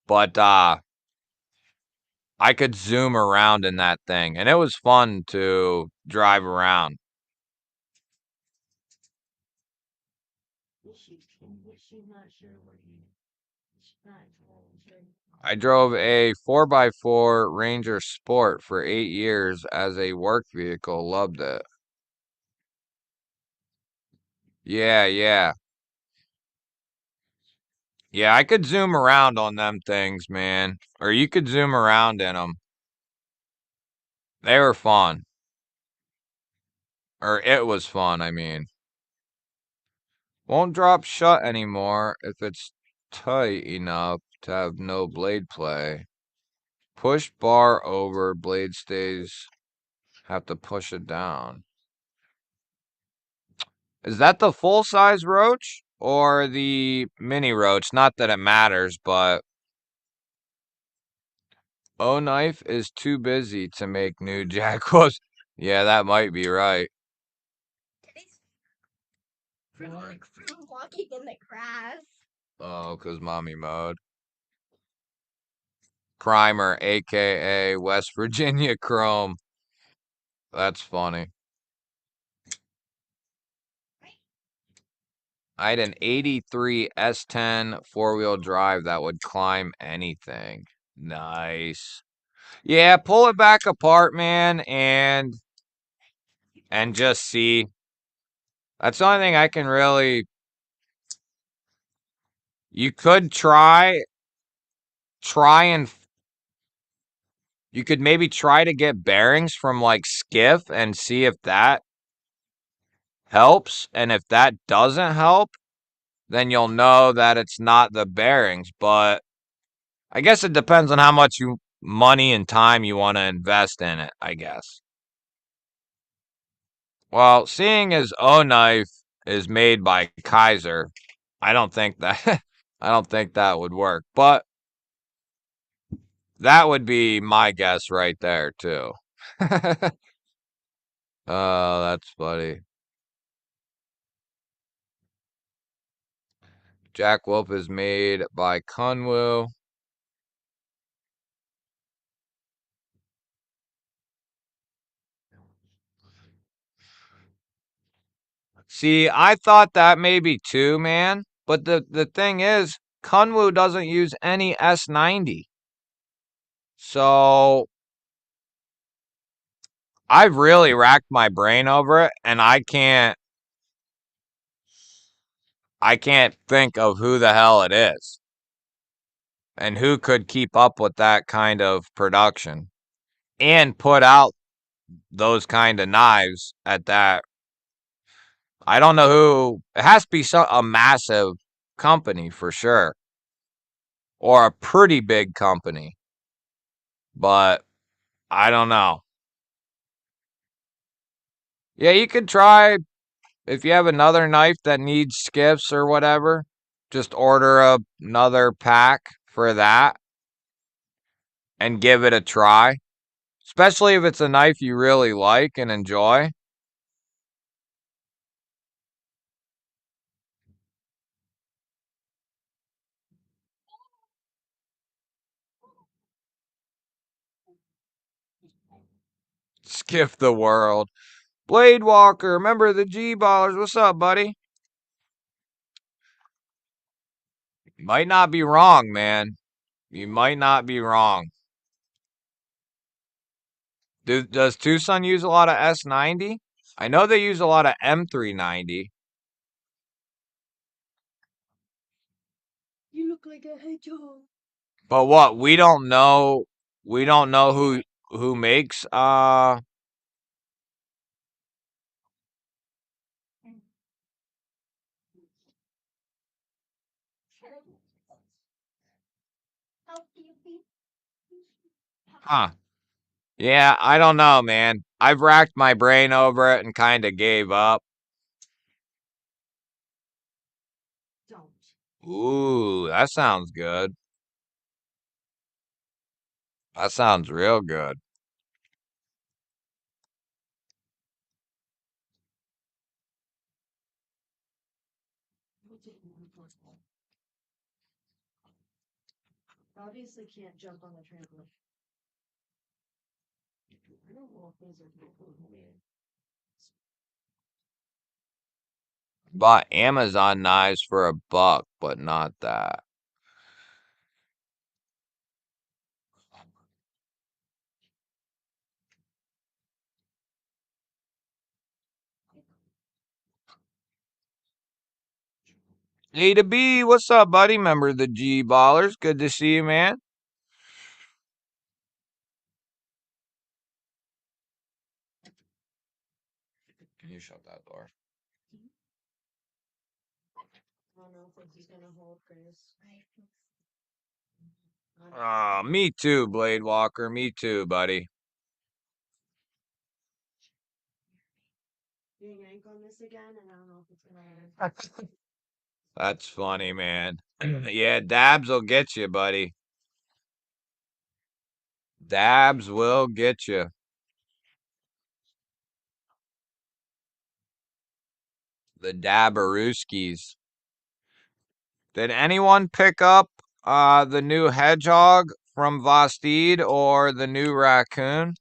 But I could zoom around in that thing, and it was fun to drive around. I drove a 4x4 Ranger Sport for 8 years as a work vehicle. Loved it. Yeah, yeah. Yeah, I could zoom around on them things, man. Or you could zoom around in them. They were fun. Or it was fun, I mean. Won't drop shut anymore if it's tight enough to have no blade play. Push bar over, blade stays. Have to push it down. Is that the full size roach or the mini roach? Not that it matters, but O Knife is too busy to make new Jaguars. Yeah, that might be right. Walking in the grass. Oh, 'cause mommy mode. Primer, aka West Virginia Chrome. That's funny. I had an 83 S10 4-wheel drive that would climb anything. Nice. Yeah, pull it back apart, man, and just see. That's the only thing I can really. You could try and you could maybe try to get bearings from like Skiff and see if that helps. And if that doesn't help, then you'll know that it's not the bearings. But I guess it depends on how much money and time you want to invest in it, I guess. Well, seeing as O Knife is made by Kaiser, I don't think that I don't think that would work. But that would be my guess right there too. Oh, that's funny. Jack Wolf is made by Kunwu. See, I thought that maybe too, man. But the thing is, Kunwu doesn't use any S90. So I've really racked my brain over it, and I can't think of who the hell it is and who could keep up with that kind of production and put out those kind of knives at that. I don't know who. It has to be a massive company for sure, or a pretty big company, but I don't know. Yeah, you could try if you have another knife that needs skiffs or whatever. Just order another pack for that and give it a try. Especially if it's a knife you really like and enjoy. Skiff the world. Blade Walker, remember the G Ballers. What's up, buddy? Might not be wrong, man. You might not be wrong. Does Tucson use a lot of S90? I know they use a lot of M390. You look like a hedgehog. But what? We don't know who makes How do you feel? huh. Yeah, I don't know, man. I've racked my brain over it and kind of gave up. Don't. Ooh, that sounds good. That sounds real good. Obviously can't jump on the trampoline. I don't know if these are weird. Bought Amazon knives for $1, but not that. A to B, what's up, buddy? Member of the G Ballers. Good to see you, man. Can you shut that door? I don't know if he's gonna hold Chris. Me too, Blade Walker. Me too, buddy. You yank on this again, and I don't know if it's gonna. That's funny, man. Yeah, dabs will get you, buddy. Dabs will get you. The Dabarooskies. Did anyone pick up the new hedgehog from Vastid or the new raccoon?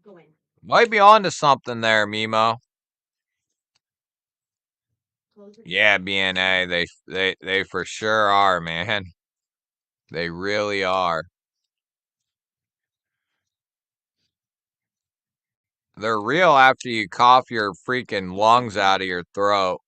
Go in. Might be onto something there, Mimo. Close it. Yeah, BNA, they for sure are, man. They really are. They're real after you cough your freaking lungs out of your throat.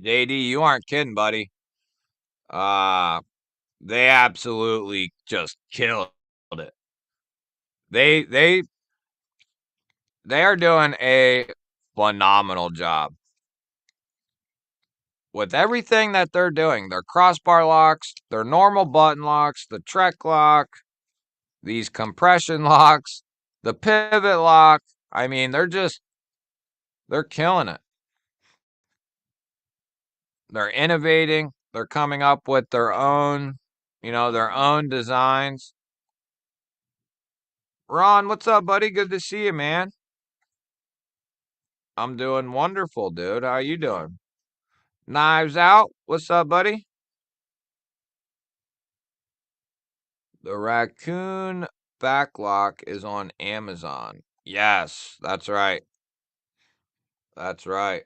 JD, you aren't kidding, buddy. Uh they absolutely just killed it. They they they are doing a phenomenal job with everything that they're doing. Their crossbar locks, their normal button locks, the Trek lock, these compression locks, the pivot lock. I mean, they're killing it. They're innovating. They're coming up with their own designs. Ron, what's up, buddy? Good to see you, man. I'm doing wonderful, dude. How you doing? Knives Out. What's up, buddy? The raccoon backlock is on Amazon. Yes, that's right. That's right.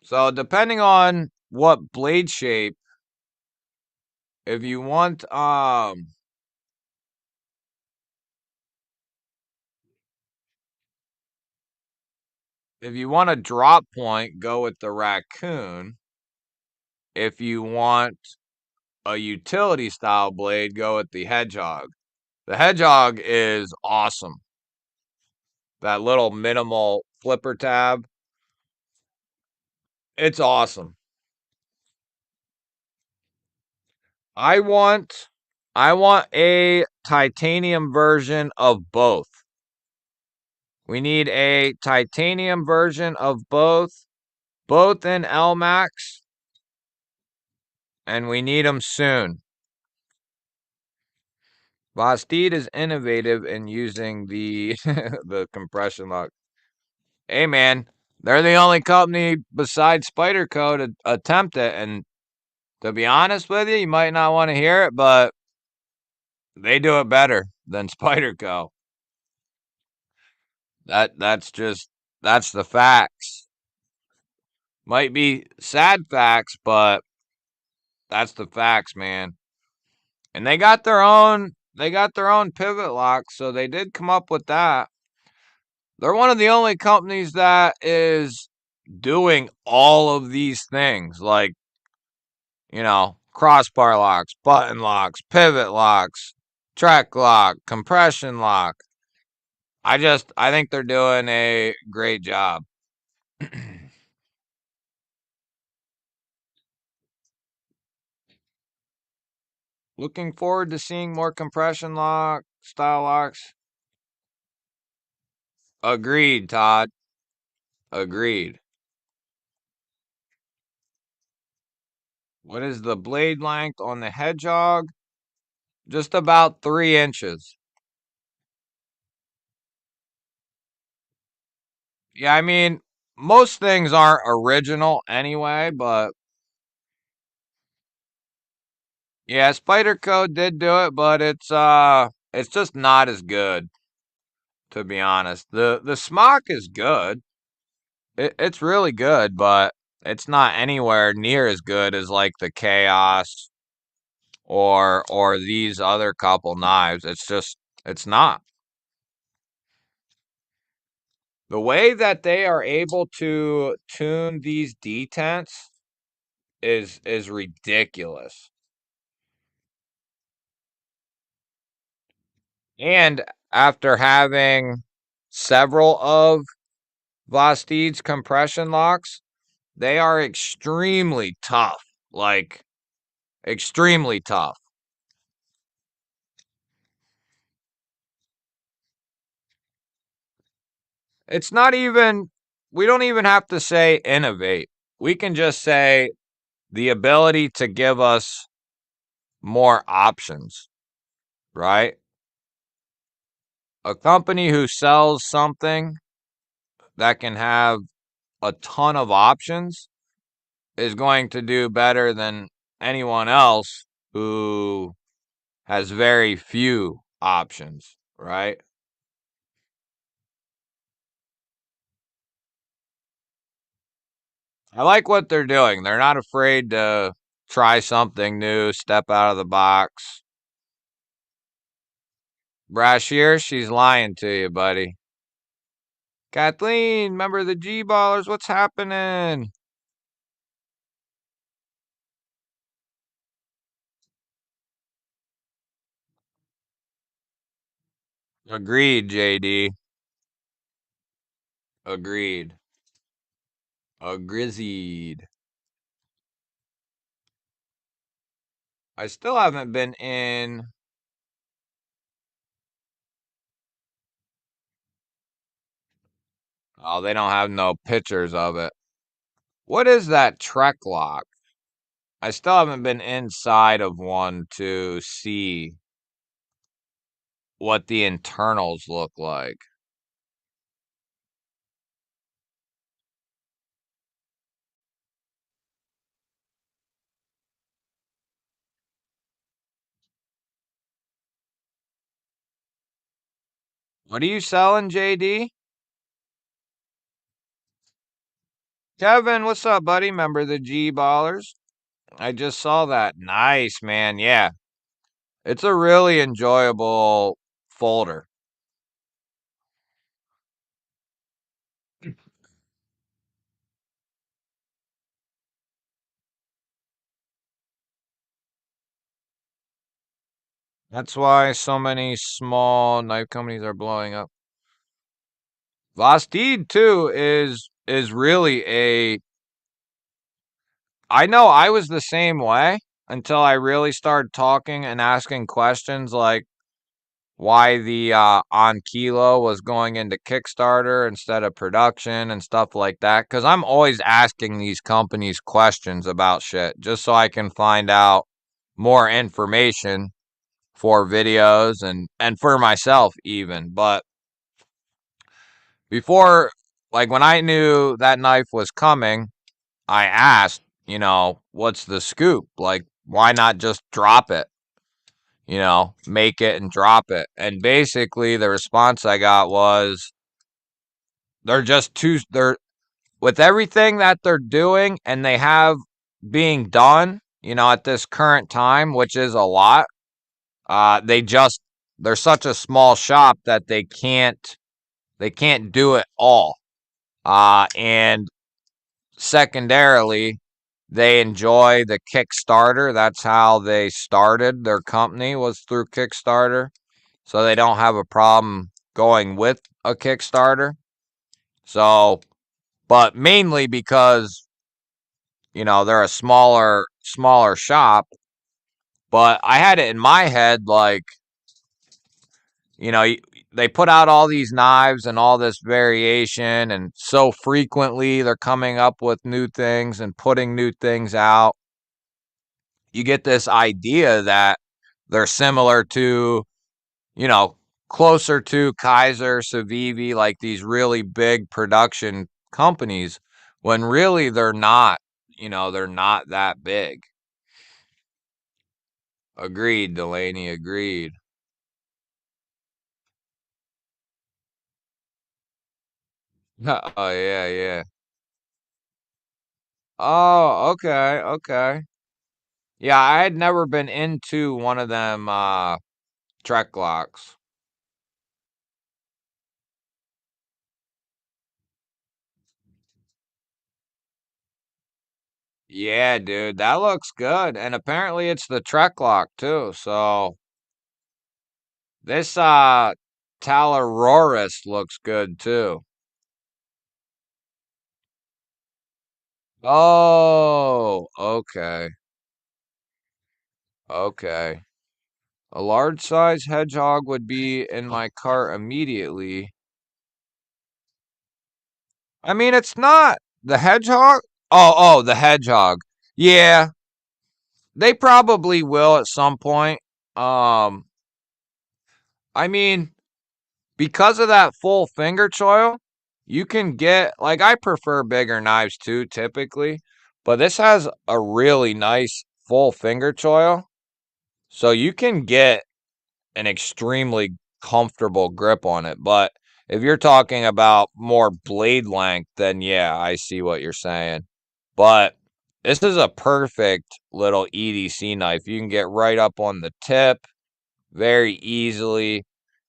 So depending on what blade shape, if you want a drop point, go with the raccoon. If you want a utility style blade, go with the hedgehog. The hedgehog is awesome. That little minimal flipper tab. It's awesome. I want I want a titanium version of both. We need a titanium version of both in LMAX, and we need them soon. Bastide is innovative in using the the compression lock. Hey man, They're the only company besides Spyderco to attempt it. And to be honest with you, you might not want to hear it, but they do it better than Spyderco. That's the facts. Might be sad facts, but that's the facts, man. And they got their own pivot lock, so they did come up with that. They're one of the only companies that is doing all of these things, like, crossbar locks, button locks, pivot locks, track lock, compression lock. I think they're doing a great job. Looking forward to seeing more compression lock style locks. Agreed, Todd. Agreed. What is the blade length on the Hedgehog? Just about 3 inches. Yeah, I mean, most things aren't original anyway, but yeah, Spyderco did do it, but it's just not as good, to be honest. The smock is good. It's really good, but it's not anywhere near as good as like the Chaos or these other couple knives. It's not. The way that they are able to tune these detents is ridiculous. And after having several of Vosteed's compression locks, they are extremely tough. Like, extremely tough. It's not even, we don't even have to say innovate. We can just say the ability to give us more options, right? A company who sells something that can have a ton of options is going to do better than anyone else who has very few options, right? I like what they're doing. They're not afraid to try something new, step out of the box. Brashear, she's lying to you, buddy. Kathleen, member of the G-Ballers, what's happening? Agreed, JD. Agreed. Agreed. I still haven't been in. Oh, they don't have no pictures of it. What is that Trek lock? I still haven't been inside of one to see what the internals look like. What are you selling, JD? Kevin, what's up, buddy? Member of the G Ballers. I just saw that. Nice, man. Yeah. It's a really enjoyable folder. That's why so many small knife companies are blowing up. Vosteed too is really a I know I was the same way until I really started talking and asking questions like why the on kilo was going into Kickstarter instead of production and stuff like that. Because I'm always asking these companies questions about shit just so I can find out more information for videos and for myself even. But before like when I knew that knife was coming, I asked, what's the scoop? Like, why not just drop it? Make it and drop it. And basically, the response I got was they're with everything that they're doing and they have being done, at this current time, which is a lot. They just they're such a small shop that they can't do it all. And secondarily, they enjoy the Kickstarter. That's how they started their company, was through Kickstarter. So they don't have a problem going with a Kickstarter. So, but mainly because, they're a smaller shop, but I had it in my head like, you know, they put out all these knives and all this variation, and so frequently they're coming up with new things and putting new things out. You get this idea that they're similar to, you know, closer to Kaiser, Civivi, like these really big production companies, when really they're not, they're not that big. Agreed, Delaney, agreed. Oh, yeah, yeah. Oh, okay, okay. Yeah, I had never been into one of them Trek locks. Yeah, dude, that looks good. And apparently it's the Trek lock too. So this Talaroris looks good too. Oh, okay. Okay. A large size hedgehog would be in my cart immediately. I mean, it's not the hedgehog. Oh, the hedgehog. Yeah, they probably will at some point. Um, I mean, because of that full finger choil, you can get, like, I prefer bigger knives too, typically, but this has a really nice full finger choil. So you can get an extremely comfortable grip on it. But if you're talking about more blade length, then yeah, I see what you're saying. But this is a perfect little EDC knife. You can get right up on the tip very easily.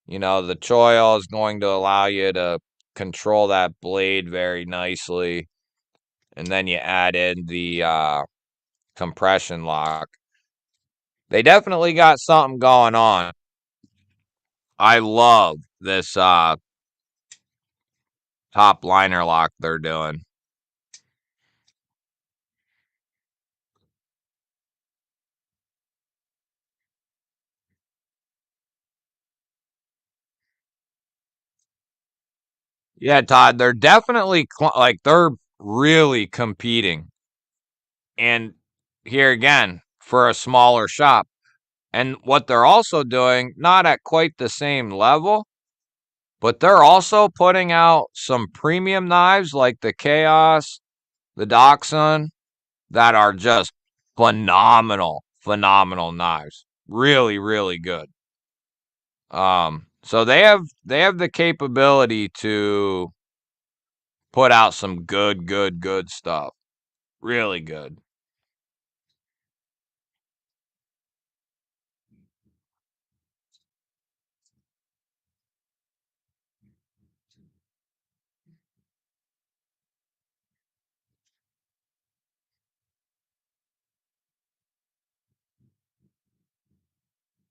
The choil is going to allow you to control that blade very nicely. And then you add in the compression lock. They definitely got something going on. I love this top liner lock they're doing. Yeah, Todd, they're definitely like they're really competing. And here again, for a smaller shop. And what they're also doing, not at quite the same level, but they're also putting out some premium knives like the Chaos, the Dachshund, that are just phenomenal, phenomenal knives. Really, really good. So they have the capability to put out some good, good, good stuff. Really good.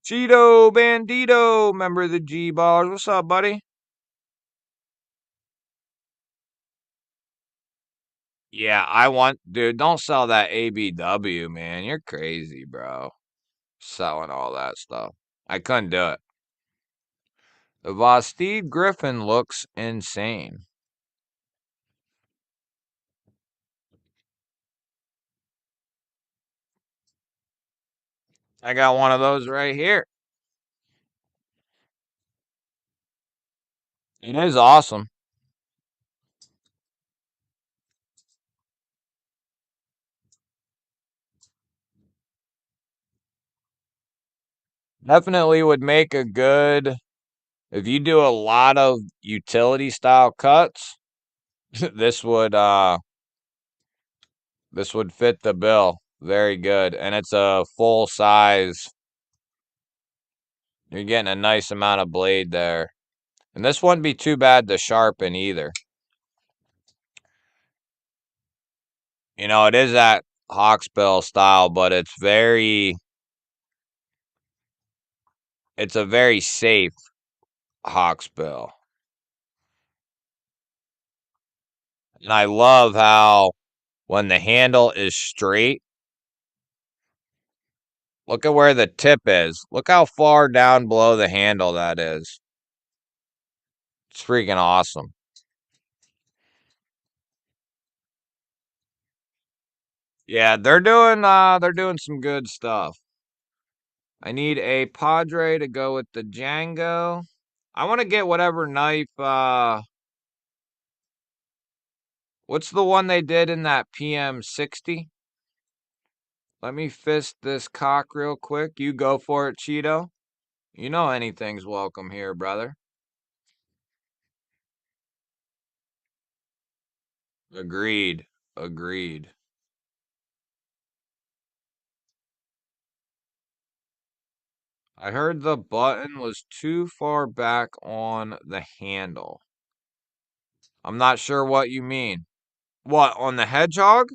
Cheeto Bandito, member of the G Ballers. What's up, buddy? Yeah, dude, don't sell that ABW, man. You're crazy, bro. Selling all that stuff. I couldn't do it. The Vostede Griffin looks insane. I got one of those right here. It is awesome. Definitely would make a good, if you do a lot of utility style cuts, this would fit the bill. Very good. And it's a full size. You're getting a nice amount of blade there. And this wouldn't be too bad to sharpen either. You know, it is that hawksbill style, but it's a very safe hawksbill. And I love how when the handle is straight, look at where the tip is. Look how far down below the handle that is. It's freaking awesome. Yeah, they're doing some good stuff. I need a Padre to go with the Django. I want to get whatever knife what's the one they did in that PM60? Let me fist this cock real quick. You go for it, Cheeto. You know anything's welcome here, brother. Agreed. Agreed. I heard the button was too far back on the handle. I'm not sure what you mean. What, on the Hedgehog?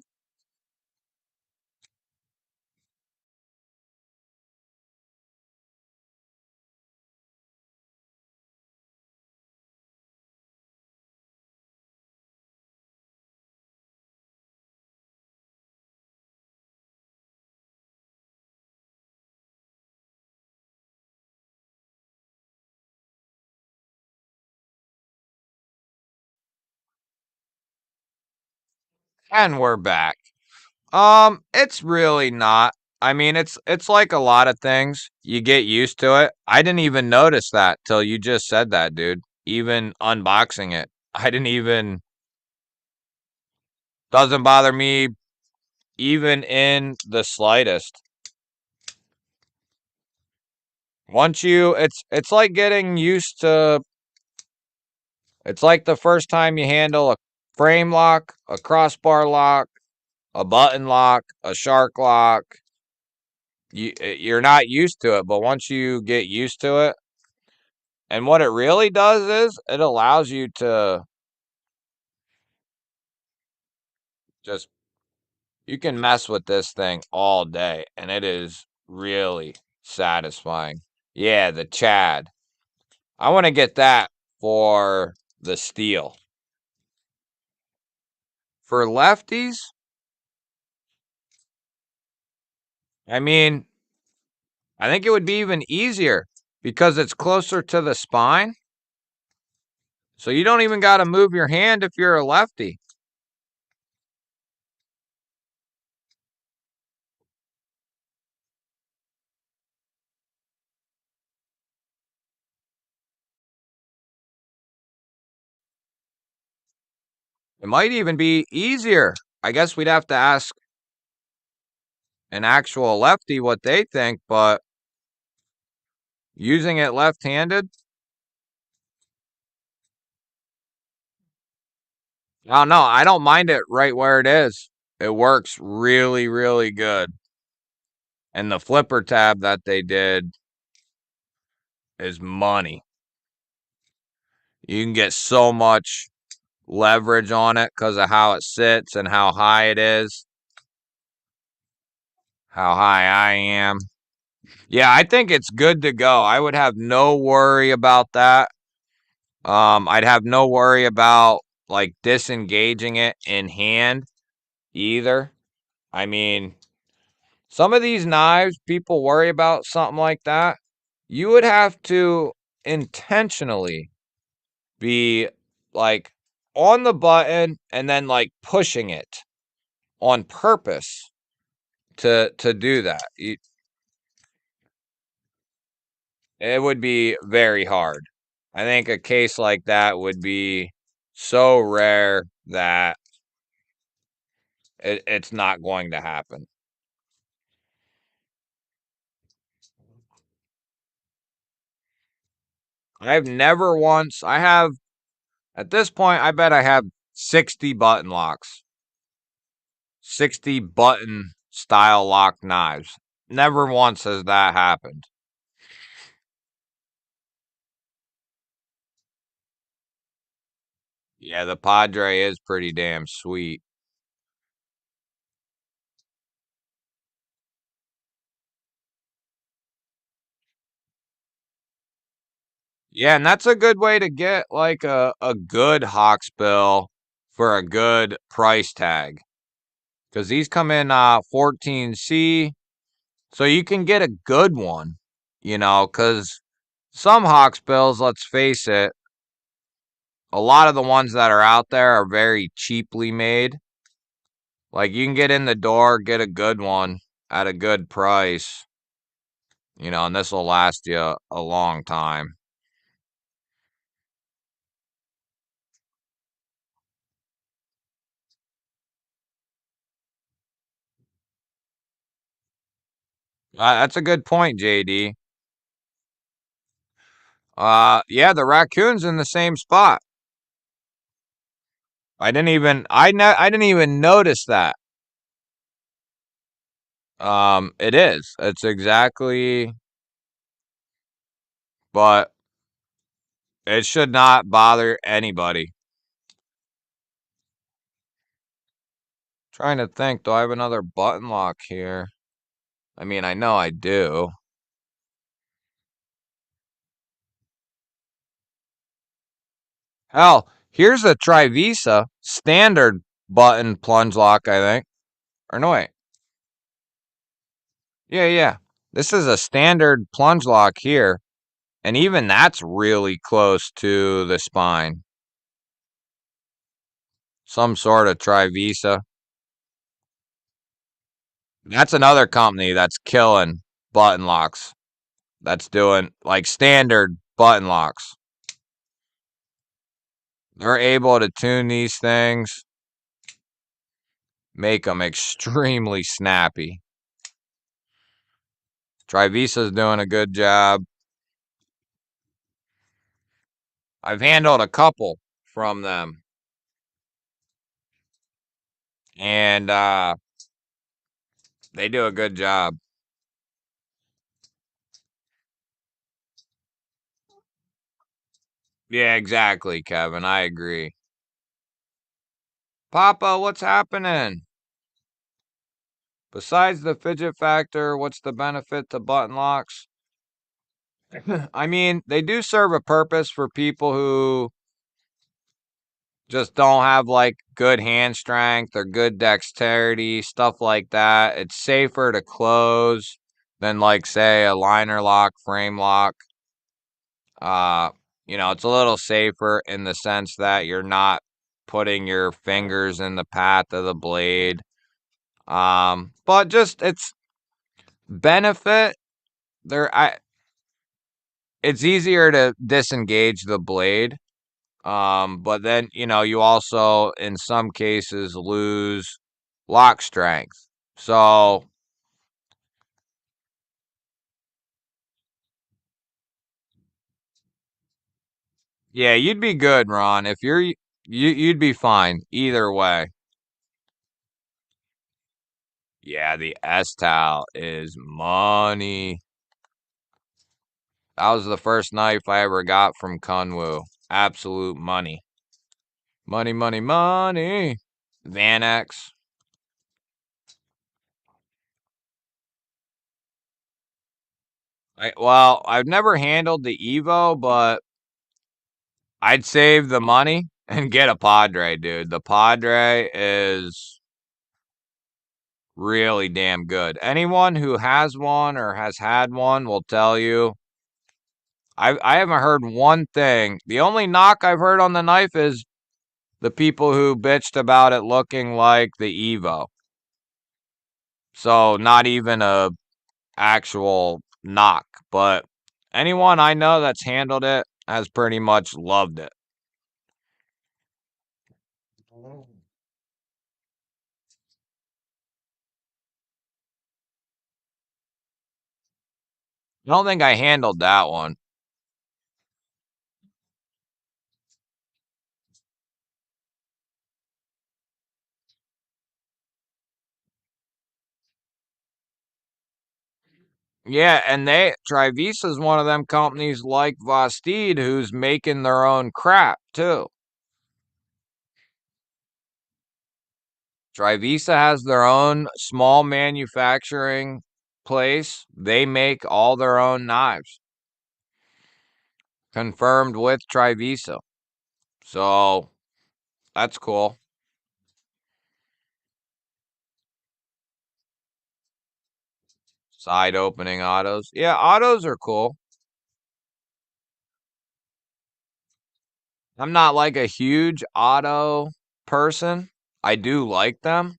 And we're back. It's really not. I mean, it's like a lot of things. You get used to it. I didn't even notice that till you just said that, dude. Even unboxing it. I didn't even doesn't bother me even in the slightest. Once you it's like getting used to it's like the first time you handle a frame lock, a crossbar lock, a button lock, a shark lock. You're not used to it, but once you get used to it, and what it really does is it allows you to just you can mess with this thing all day and it is really satisfying. Yeah, the Chad. I want to get that for the steel. For lefties, I mean, I think it would be even easier because it's closer to the spine. So you don't even got to move your hand if you're a lefty. It might even be easier. I guess we'd have to ask an actual lefty what they think, but using it left-handed, I don't know. I don't mind it right where it is. It works really, really good. And the flipper tab that they did is money. You can get so much leverage on it because of how it sits and how high it is, how high I am. Yeah, I think it's good to go. I would have no worry about that. I'd have no worry about like disengaging it in hand either. I mean, some of these knives, people worry about something like that. You would have to intentionally be like on the button and then like pushing it on purpose to do that. It would be very hard. I think a case like that would be so rare that it's not going to happen. I've never once. I have at this point. I bet I have 60 button locks, 60 button style lock knives. Never once has that happened. Yeah, the Padre is pretty damn sweet. Yeah, and that's a good way to get like a good Hawksbill for a good price tag. Because these come in 14C, so you can get a good one, because some Hawksbills, let's face it, a lot of the ones that are out there are very cheaply made. Like you can get in the door, get a good one at a good price, and this will last you a long time. That's a good point, JD. Yeah, the raccoon's in the same spot. I didn't even notice that. It is. It's exactly, but it should not bother anybody. Trying to think, do I have another button lock here? I mean, I know I do. Hell, here's a Trivisa standard button plunge lock, I think. Or no, wait. Yeah, yeah. This is a standard plunge lock here. And even that's really close to the spine. Some sort of Trivisa. That's another company that's killing button locks. That's doing like standard button locks. They're able to tune these things, make them extremely snappy. Trivisa's doing a good job. I've handled a couple from them, and they do a good job. Yeah, exactly, Kevin. I agree. Papa, what's happening? Besides the fidget factor, what's the benefit to button locks? I mean, they do serve a purpose for people who just don't have like good hand strength or good dexterity, stuff like that. It's safer to close than like say a liner lock, frame lock. Uh, it's a little safer in the sense that you're not putting your fingers in the path of the blade. But just it's benefit there. It's easier to disengage the blade. But then, you also in some cases lose lock strength. So yeah, you'd be good, Ron. If you'd be fine either way. Yeah, the S-Tal is money. That was the first knife I ever got from Kunwu. Absolute money. Money, money, money. Vanex. Well, I've never handled the Evo, but I'd save the money and get a Padre, dude. The Padre is really damn good. Anyone who has one or has had one will tell you. I haven't heard one thing. The only knock I've heard on the knife is the people who bitched about it looking like the Evo. So not even a actual knock, but anyone I know that's handled it has pretty much loved it. I don't think I handled that one. Yeah, and Trivisa is one of them companies like Vostede who's making their own crap too. Trivisa has their own small manufacturing place. They make all their own knives. Confirmed with Trivisa. So that's cool. Side opening autos. Yeah, autos are cool. I'm not like a huge auto person. I do like them,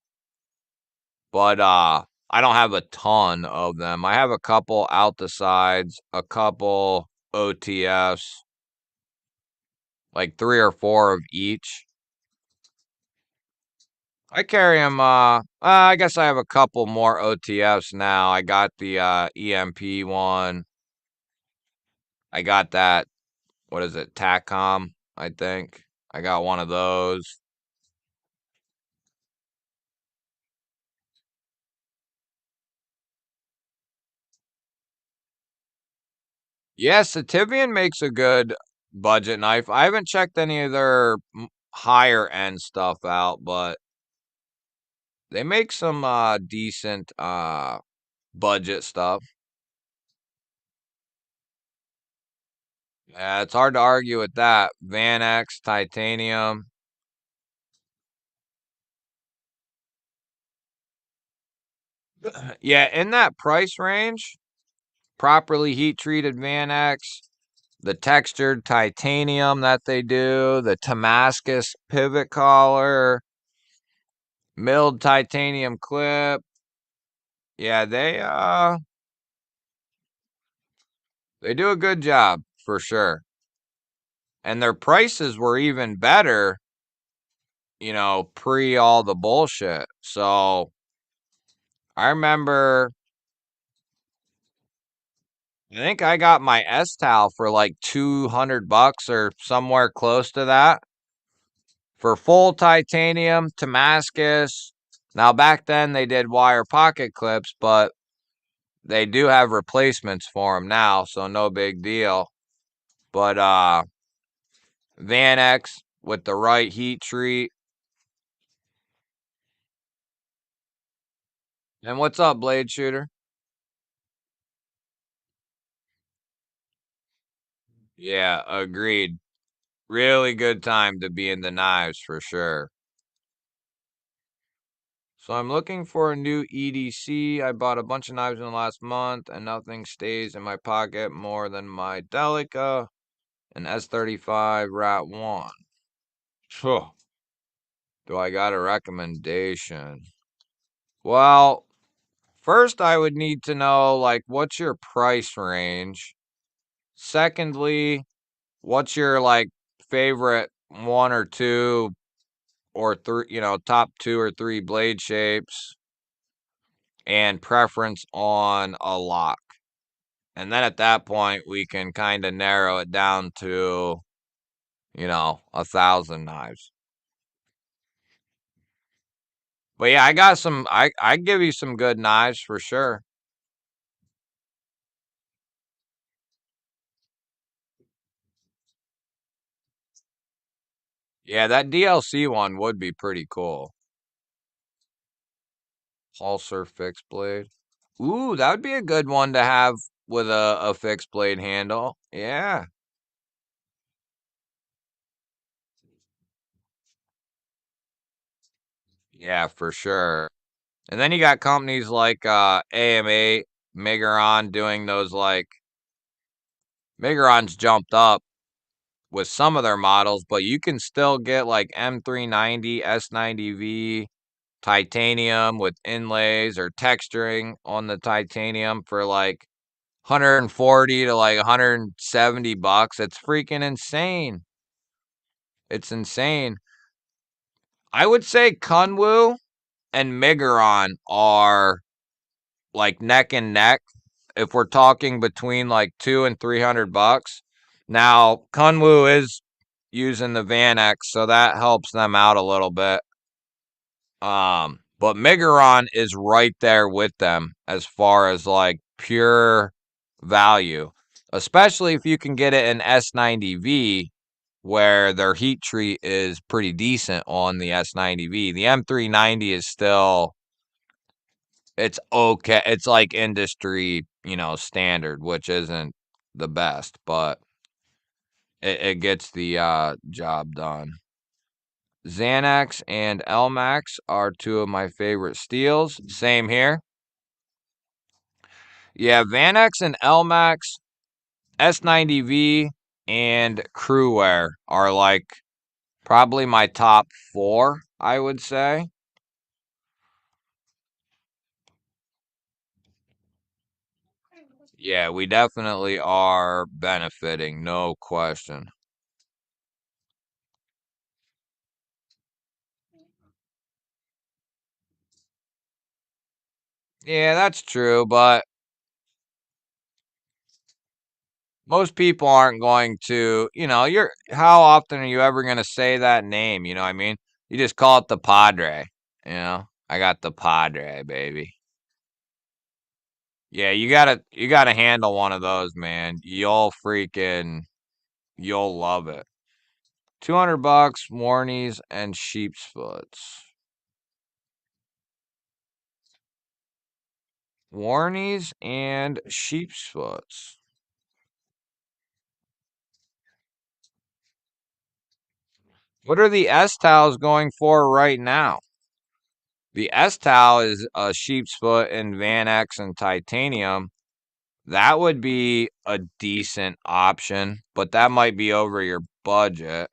but I don't have a ton of them. I have a couple out the sides, a couple OTFs, like 3 or 4 of each. I carry them. I guess I have a couple more OTFs now. I got the EMP one. I got that. What is it? TACCOM, I think. I got one of those. Yes, Sativian makes a good budget knife. I haven't checked any of their higher end stuff out, but they make some decent budget stuff. Yeah, it's hard to argue with that. Van X, titanium. Yeah, in that price range, properly heat treated Van X, the textured titanium that they do, the Damascus pivot collar, milled titanium clip. Yeah, they do a good job for sure. And their prices were even better, pre all the bullshit. So I remember, I think I got my S-Tal for like $200 or somewhere close to that for full titanium, Damascus. Now, back then they did wire pocket clips, but they do have replacements for them now, so no big deal. But Van X with the right heat treat. And what's up, Blade Shooter? Yeah, agreed. Really good time to be in the knives for sure. So I'm looking for a new EDC. I bought a bunch of knives in the last month and nothing stays in my pocket more than my Delica and S35 Rat 1. Phew. Do I got a recommendation? Well, first I would need to know like what's your price range? Secondly, what's your like favorite one or two or three, top 2 or 3 blade shapes and preference on a lock. And then at that point, we can kind of narrow it down to, 1,000 knives. But yeah, I got some, I give you some good knives for sure. Yeah, that DLC one would be pretty cool. Pulsar fixed blade. Ooh, that would be a good one to have with a fixed blade handle. Yeah. Yeah, for sure. And then you got companies like AMA, Megaron doing those like Megaron's jumped up with some of their models, but you can still get like M390, S90V titanium with inlays or texturing on the titanium for like 140 to like $170. It's freaking insane. It's insane. I would say Kunwu and Megaron are like neck and neck if we're talking between like 200 and $300. Now, Kunwu is using the Van X, so that helps them out a little bit. But Megaron is right there with them as far as like pure value, especially if you can get it in S90V, where their heat treat is pretty decent on the S90V. The M390 is still, it's okay. It's like industry, standard, which isn't the best, but it gets the job done. Xanax and Lmax are two of my favorite steels. Same here. Yeah, Vanax and Lmax, S90V, and Crewwear are like probably my top four, I would say. Yeah, we definitely are benefiting, no question. Yeah, that's true, but most people aren't going to, how often are you ever going to say that name? You know what I mean? You just call it the Padre, I got the Padre, baby. Yeah, you gotta handle one of those, man. You'll love it. $200, Warnies and Sheepsfoots. Warnies and Sheepsfoots. What are the S towels going for right now? The S towel is a sheepsfoot and Van X and titanium. That would be a decent option, but that might be over your budget.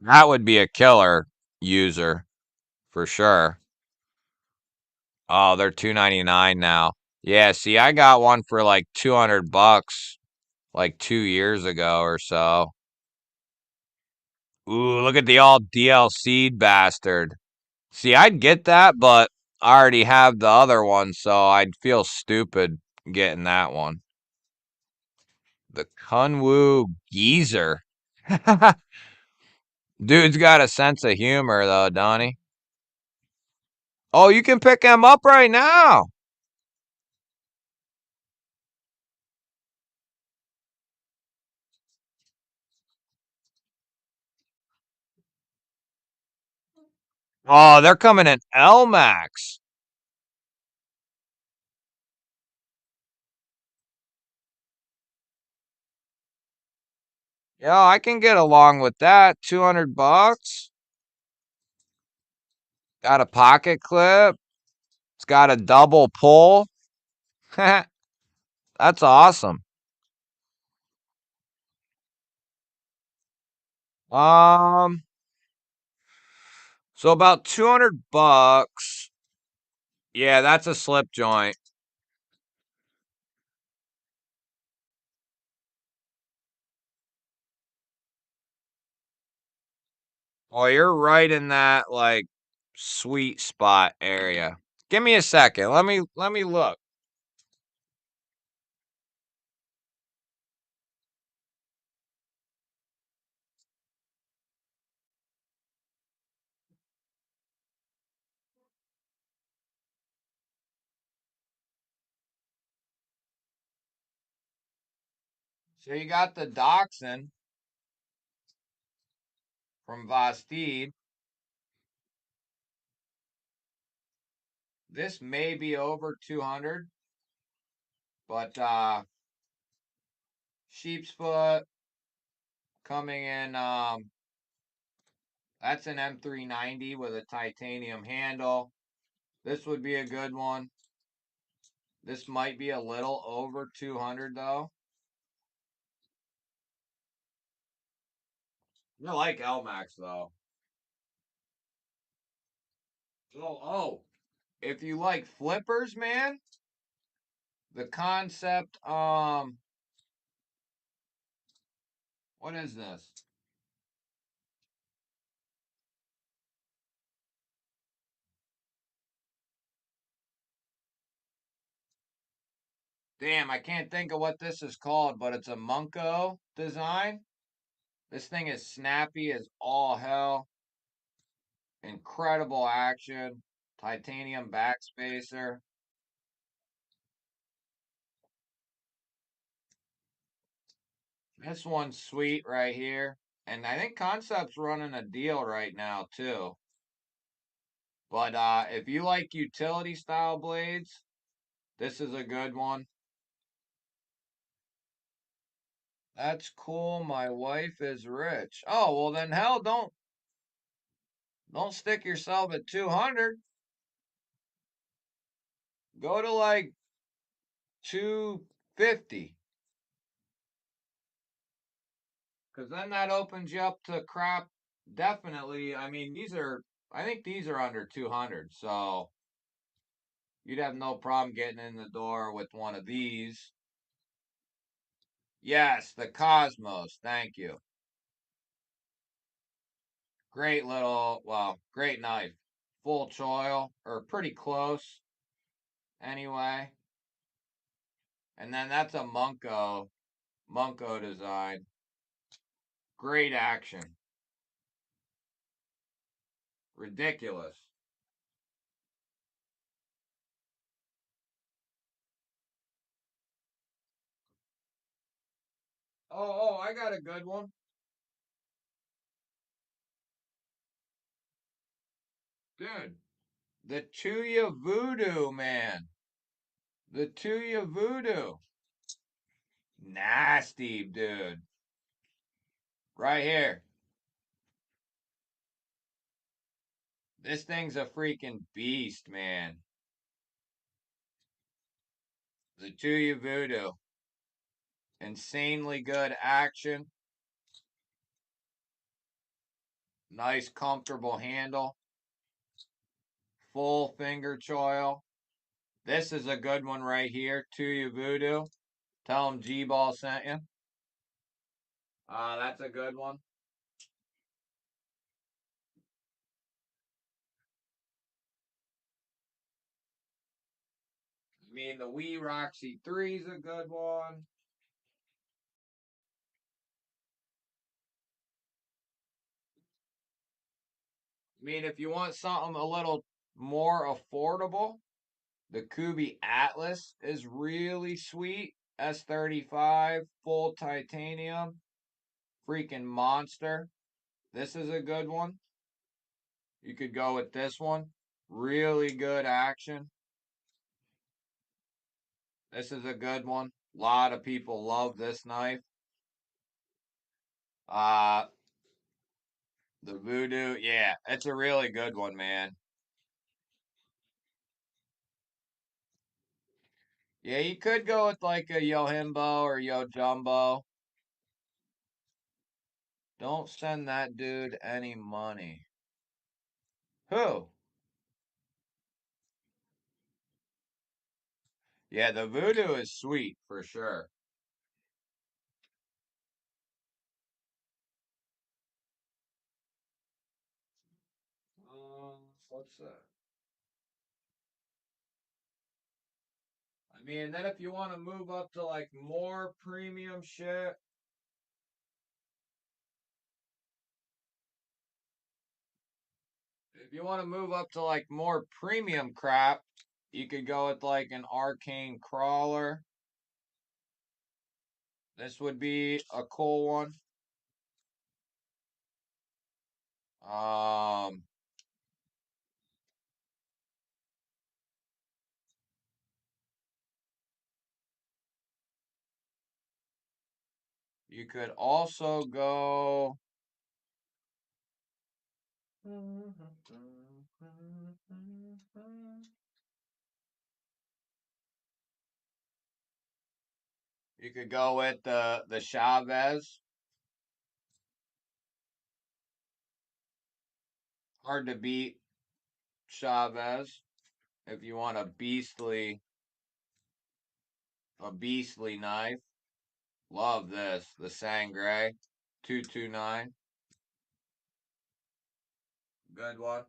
That would be a killer user for sure. Oh, they're 299 now. Yeah, see, I got one for like $200 like 2 years ago or so. Ooh, look at the all DLC'd bastard. See, I'd get that, but I already have the other one, so I'd feel stupid getting that one. The Kunwu Geezer. Dude's got a sense of humor, though, Donnie. Oh, you can pick him up right now. Oh, they're coming in L-Max. Yeah, I can get along with that. $200. Got a pocket clip. It's got a double pull. That's awesome. Um, so about $200. Yeah, that's a slip joint. Oh, you're right in that like sweet spot area. Give me a second. Let me look. So you got the Dachshund from Vastid. This may be over 200, but sheep's foot coming in that's an M390 with a titanium handle. This would be a good one. This might be a little over 200 though. I like L-Max though. Oh, if you like flippers, man, the concept what is this? Damn, I can't think of what this is called, but it's a Munko design. This thing is snappy as all hell. Incredible action. Titanium backspacer. This one's sweet right here. And I think Concept's running a deal right now too. But if you like utility style blades, this is a good one. That's cool. My wife is rich. Oh, well then hell don't stick yourself at 200. Go to like 250. Cause then that opens you up to crap. Definitely. I mean, I think these are under 200. So you'd have no problem getting in the door with one of these. Yes, the Cosmos. Thank you. Great little, well, great knife. Full choil, or pretty close anyway. And then that's a Munko design. Great action. Ridiculous. I got a good one. Dude, the Tuya Voodoo, man. The Tuya Voodoo. Nasty, dude. Right here. This thing's a freaking beast, man. The Tuya Voodoo. Insanely good action. Nice, comfortable handle. Full finger choil. This is a good one right here. Tuya Voodoo. Tell them G-Ball sent you. That's a good one. I mean, the Wii Roxy 3 is a good one. I mean, if you want something a little more affordable, the Kubi Atlas is really sweet. S35, full titanium, freaking monster. This is a good one. You could go with this one. Really good action. This is a good one. A lot of people love this knife. Uh, the Voodoo, yeah, it's a really good one, man. Yeah, you could go with like a Yohimbo or Yo Jumbo. Don't send that dude any money. Who? Yeah, the Voodoo is sweet for sure. What's that? I mean, then if you want to move up to like more premium shit, if you want to move up to like more premium crap, you could go with like an arcane crawler. This would be a cool one. Um, you could also go. You could go with the Chavez. Hard to beat Chavez if you want a beastly knife. Love this. The Sangre 229. Good one.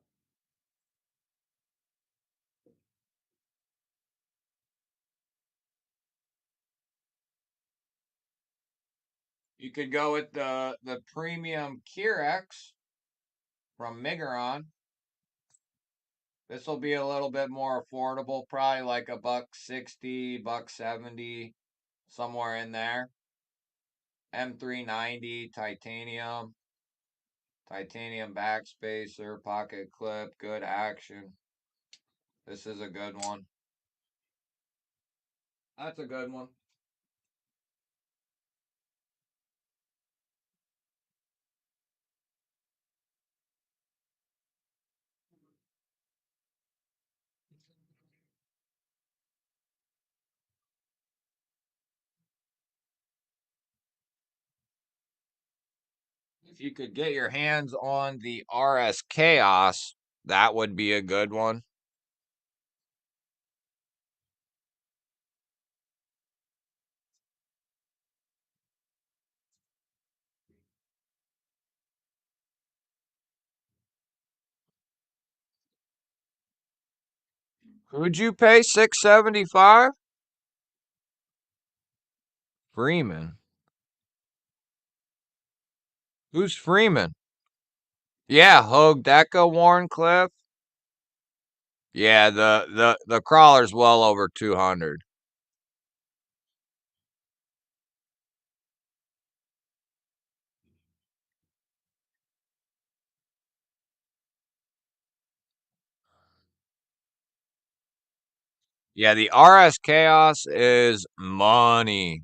You could go with the premium Kirex from Migron. This will be a little bit more affordable, probably like a $1.60, $1.70, somewhere in there. M390 titanium backspacer, pocket clip, good action. This is a good one. That's a good one. If you could get your hands on the RS Chaos, that would be a good one. Who'd you pay $675? Freeman. Who's Freeman? Yeah, Hogue Deca, Warncliffe. Yeah, the crawler's well over 200. Yeah, the RS Chaos is money.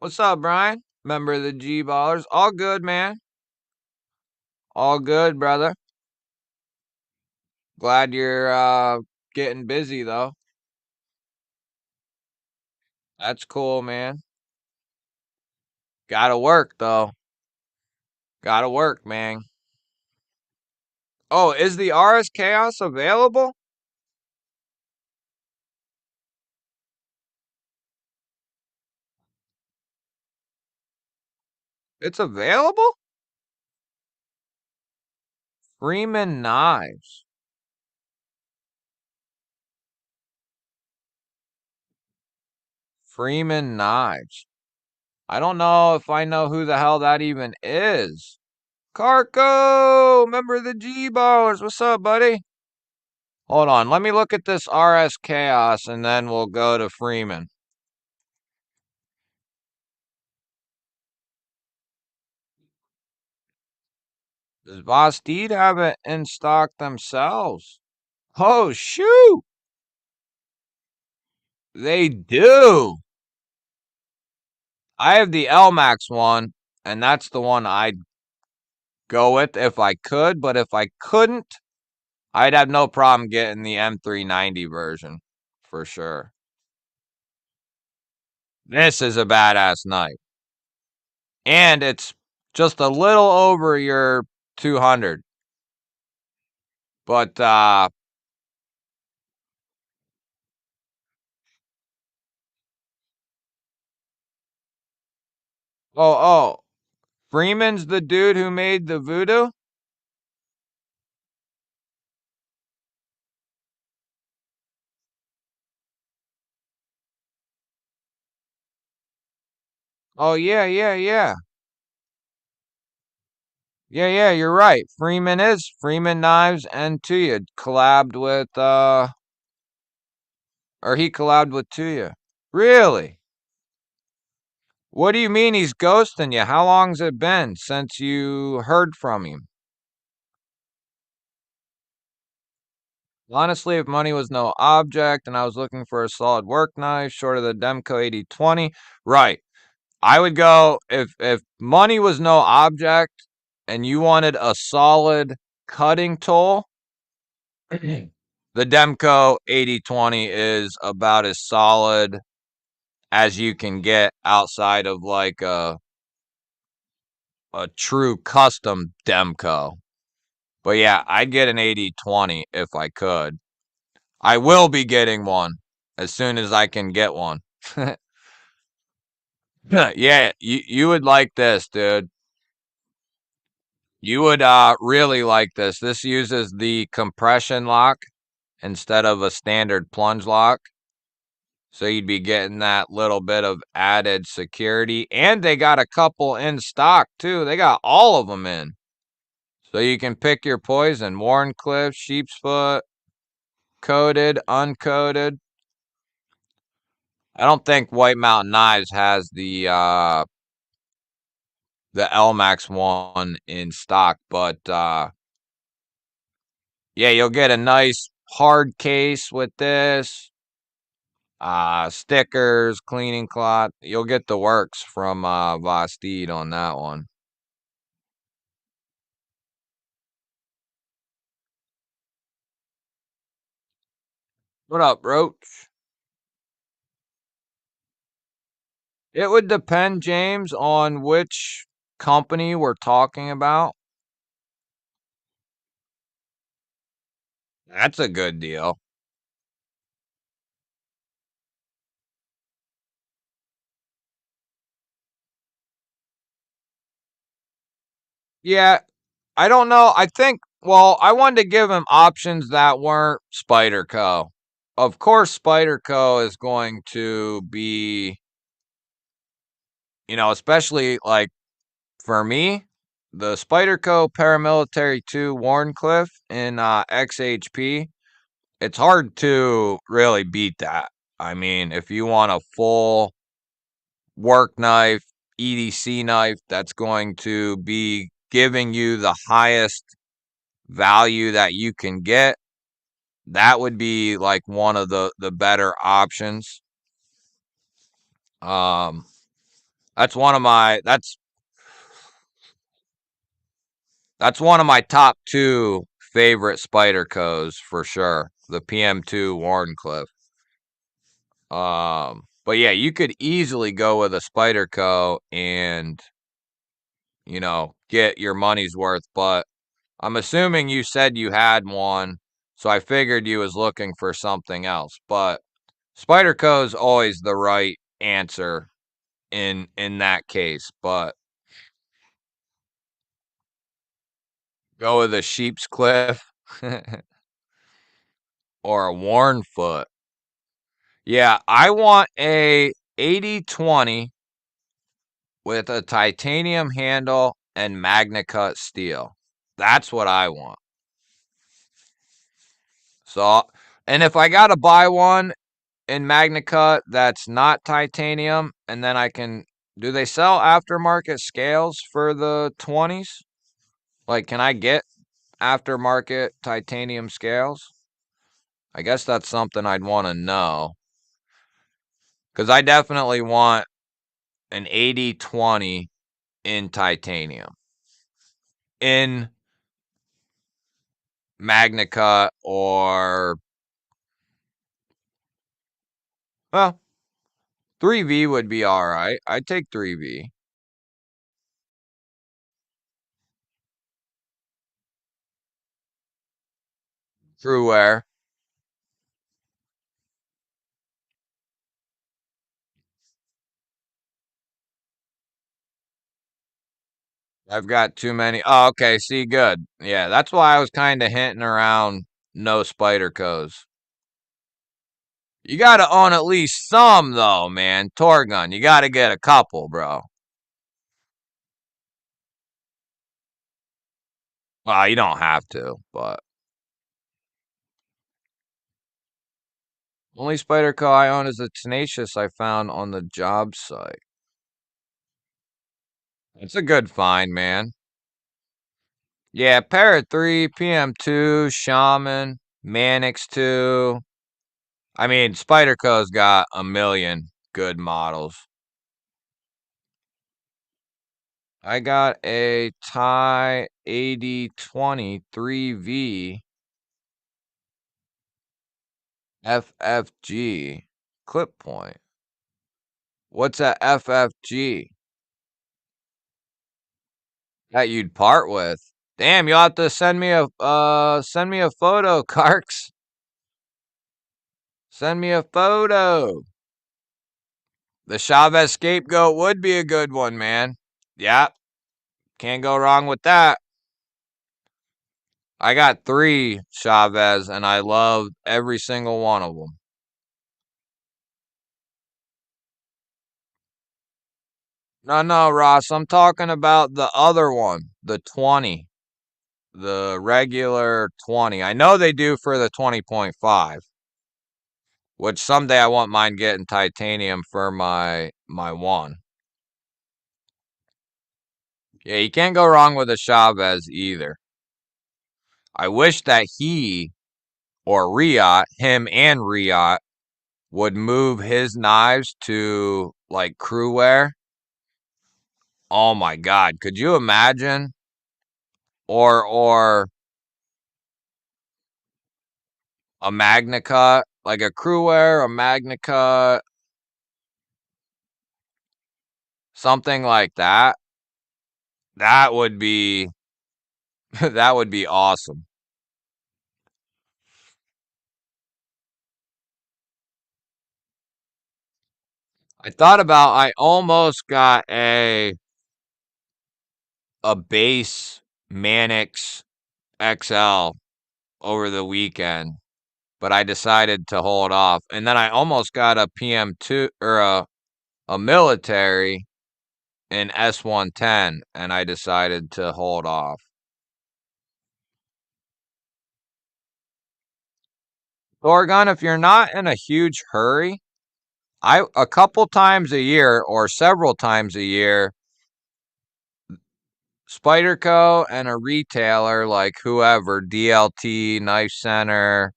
What's up, Brian? Member of the G Ballers. All good, man. All good, brother. Glad you're getting busy though. That's cool, man. Gotta work though. Gotta work, man. Oh, is the RS Chaos available? It's available? Freeman Knives. Freeman Knives. I don't know if I know who the hell that even is. Carco, member of the G Ballers. What's up, buddy? Hold on. Let me look at this RS Chaos and then we'll go to Freeman. Does Bostede have it in stock themselves? Oh, shoot. They do. I have the LMAX one, and that's the one I'd go with if I could. But if I couldn't, I'd have no problem getting the M390 version for sure. This is a badass knife. And it's just a little over your 200. But oh, Freeman's the dude who made the Voodoo? Oh yeah, yeah, yeah. Yeah, you're right. Freeman is Freeman Knives and Tuya collabed with or he collabed with Tuya. Really? What do you mean he's ghosting you? How long's it been since you heard from him? Honestly, if money was no object and I was looking for a solid work knife short of the Demco 8020, right. I would go if money was no object and you wanted a solid cutting tool, the Demco 8020 is about as solid as you can get outside of like a true custom Demco. But yeah, I'd get an 8020 if I could. I will be getting one as soon as I can get one. Yeah, you would like this, dude. You would really like this. This uses the compression lock instead of a standard plunge lock. So you'd be getting that little bit of added security. And they got a couple in stock, too. They got all of them in. So you can pick your poison. Warncliffe, sheep's foot, coated, uncoated. I don't think White Mountain Knives has the LMAX one in stock, but yeah, you'll get a nice hard case with this. Stickers, cleaning cloth. You'll get the works from Vostede on that one. What up, Roach? It would depend, James, on which company we're talking about. That's a good deal. Yeah, I don't know. I think, well, I wanted to give him options that weren't Spyderco. Of course, Spyderco is going to be, especially like for me, the Spyderco Paramilitary 2 Warncliffe in XHP, it's hard to really beat that. I mean, if you want a full work knife, EDC knife that's going to be giving you the highest value that you can get, that would be like one of the better options. Um, that's one of my that's one of my top two favorite Spydercos for sure. The PM2 Warncliffe. But yeah, you could easily go with a Spyderco and get your money's worth. But I'm assuming you said you had one, so I figured you was looking for something else. But Spyderco is always the right answer in that case. But go with a sheep's cliff or a worn foot. Yeah, I want a 80/20 with a titanium handle and Magna Cut steel. That's what I want. So, and if I got to buy one in Magna Cut that's not titanium, and then I can, do they sell aftermarket scales for the 20s? Like, can I get aftermarket titanium scales? I guess that's something I'd want to know. Because I definitely want an 80/20 in titanium. In Magna Cut or, well, 3V would be all right. I'd take 3V. True wear. I've got too many. Oh, okay. See, good. Yeah, that's why I was kind of hinting around no Spydercos. You got to own at least some, though, man. Torgun. You got to get a couple, bro. Well, you don't have to, but only Spyderco I own is the Tenacious I found on the job site. It's a good find, man. Yeah, Parrot 3, PM2, Shaman, Mannix 2. I mean, Spyderco's got a million good models. I got a Thai 80/23V FFG clip point. What's a FFG? That you'd part with. Damn, you'll have to send me a photo, Karks. Send me a photo. The Chavez scapegoat would be a good one, man. Yep. Can't go wrong with that. I got 3 Chavez, and I love every single one of them. No, no, Ross, I'm talking about the other one, the 20, the regular 20. I know they do for the 20.5, which someday I won't mind getting titanium for my one. Yeah, you can't go wrong with a Chavez either. I wish that he or Riot, him and Riot, would move his knives to like crew wear. Oh my God, could you imagine? Or a Magna Cut, like a crew wear, a Magna Cut, something like that. That would be that would be awesome. I almost got a base Manix XL over the weekend, but I decided to hold off. And then I almost got a PM2 or a military in S110, and I decided to hold off. Oregon, if you're not in a huge hurry, I a couple times a year or several times a year, Spyderco and a retailer like whoever, DLT, Knife Center,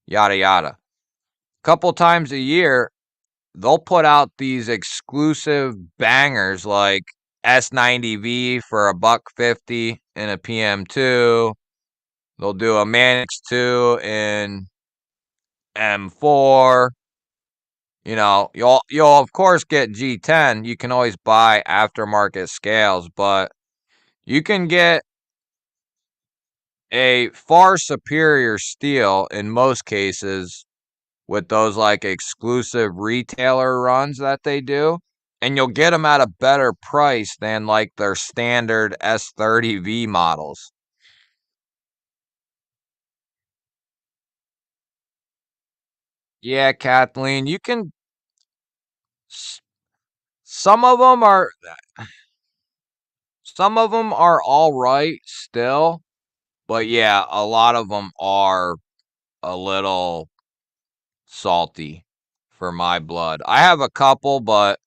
yada yada. Couple times a year, they'll put out these exclusive bangers like S90V for a buck 50 in a PM2. They'll do a Manix 2 in M4. You know, you'll of course get G10. You can always buy aftermarket scales, but you can get a far superior steel in most cases with those like exclusive retailer runs that they do. And you'll get them at a better price than like their standard S30V models. Yeah, Kathleen, you can. Some of them are. Some of them are all right still, but yeah, a lot of them are a little salty for my blood. I have a couple, but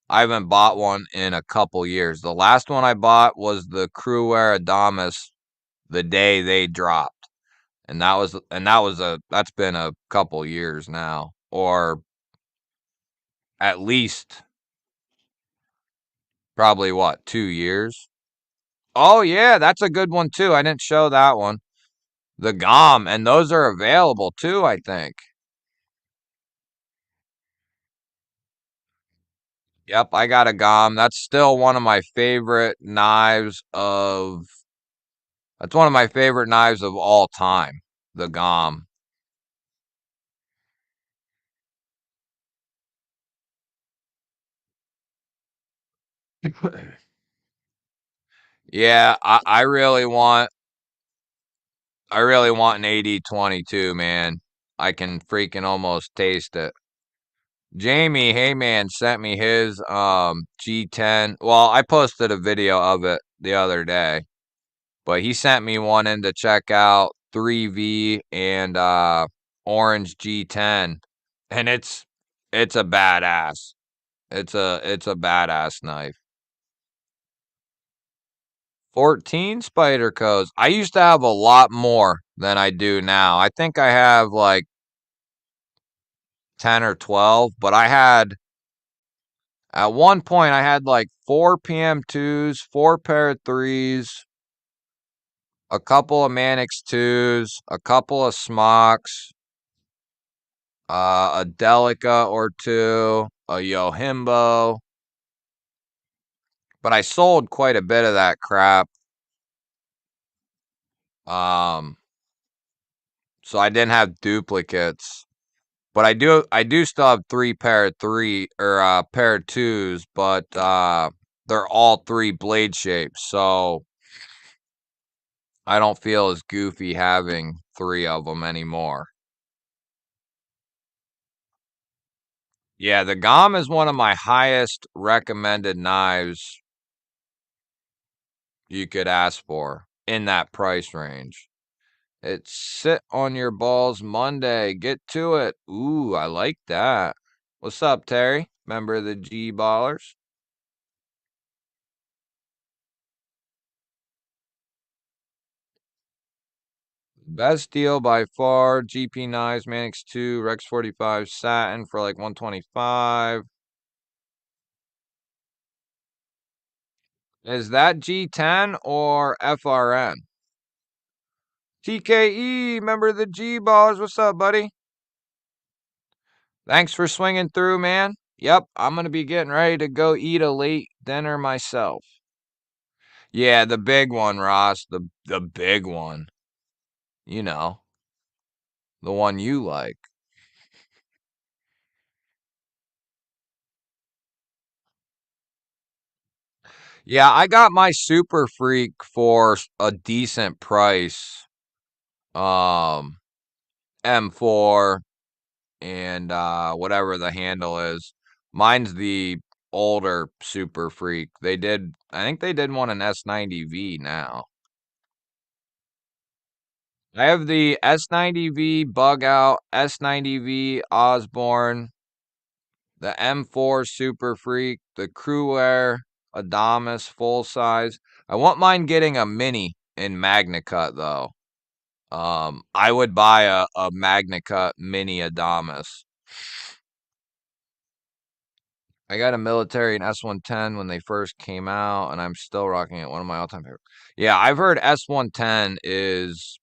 I haven't bought one in a couple years. The last one I bought was the Crewwear Adamas the day they dropped. That's been a couple years now, or at least probably what, 2 years. Oh yeah, that's a good one too. I didn't show that one. The GOM, and those are available too, I think. Yep, I got a GOM. That's one of my favorite knives of all time. The GOM. Yeah, I really want an AD22, man. I can freaking almost taste it. Jamie Heyman sent me his G10. Well, I posted a video of it the other day, but he sent me one in to check out 3V and Orange G10, and it's a badass. It's a badass knife. 14 Spider codes. I used to have a lot more than I do now. I think I have like 10 or 12, but at one point I had like 4 PM2s, 4 pair of 3s, a couple of Manix 2s, a couple of Smocks, a Delica or two, a Yohimbo. But I sold quite a bit of that crap. Um, so I didn't have duplicates. But I do still have 3 or pair of 2s, but they're all 3 blade shapes, so I don't feel as goofy having 3 of them anymore. Yeah, the GOM is one of my highest recommended knives you could ask for in that price range. It's sit on your balls Monday. Get to it. Ooh, I like that. What's up, Terry? Member of the G Ballers? Best deal by far. GP knives, Manix 2, Rex 45 satin for like 125. Is that G10 or FRN? TKE, member of the G Ballers. What's up, buddy? Thanks for swinging through, man. Yep, I'm going to be getting ready to go eat a late dinner myself. Yeah, the big one, Ross. The big one. You know, the one you like. Yeah, I got my Super Freak for a decent price. Um, M4 and whatever the handle is. Mine's the older Super Freak. I think they did one in S90V now. I have the S90V Bug Out, S90V Osborne, the M4 Super Freak, the Cruair Adamas full size. I want mine getting a mini in Magna Cut though. I would buy a Magna Cut mini Adamas. I got a military and S110 when they first came out, and I'm still rocking it. One of my all-time favorite. Yeah, I've heard S110 is.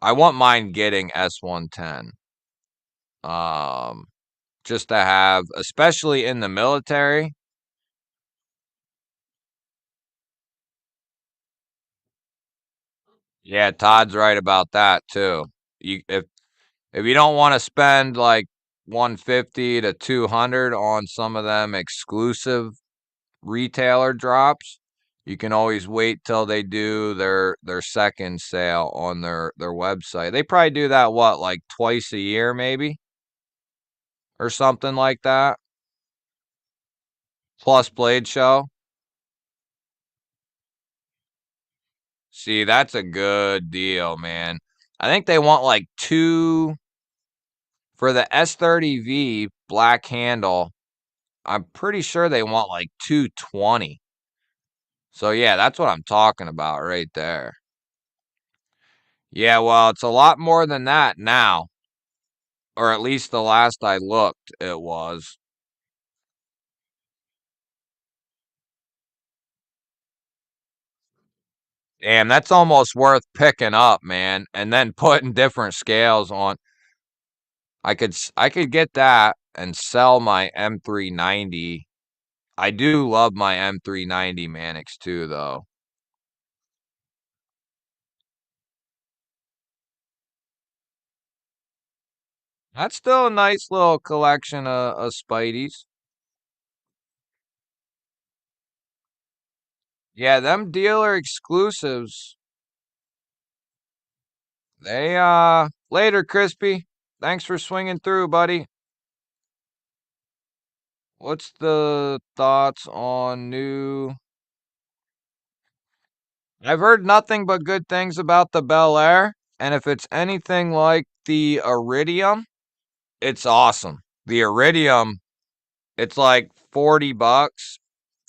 I want mine getting S110. Um, just to have, especially in the military. Yeah, Todd's right about that too. You if you don't want to spend like 150 to 200 on some of them exclusive retailer drops, you can always wait till they do their second sale on their website. They probably do that what, like twice a year maybe or something like that. Plus Blade Show. See, that's a good deal, man. I think they want like two for the S30V black handle. I'm pretty sure they want like 220. So yeah, that's what I'm talking about right there. Yeah, well, it's a lot more than that now, or at least the last I looked, it was. Damn, that's almost worth picking up, man, and then putting different scales on. I could get that and sell my M390. I do love my M390 Manix too, though. That's still a nice little collection of Spideys. Yeah, them dealer exclusives. They later, Crispy. Thanks for swinging through, buddy. What's the thoughts on new? I've heard nothing but good things about the Bel Air, and if it's anything like the Iridium, it's awesome. The Iridium, it's like 40 bucks,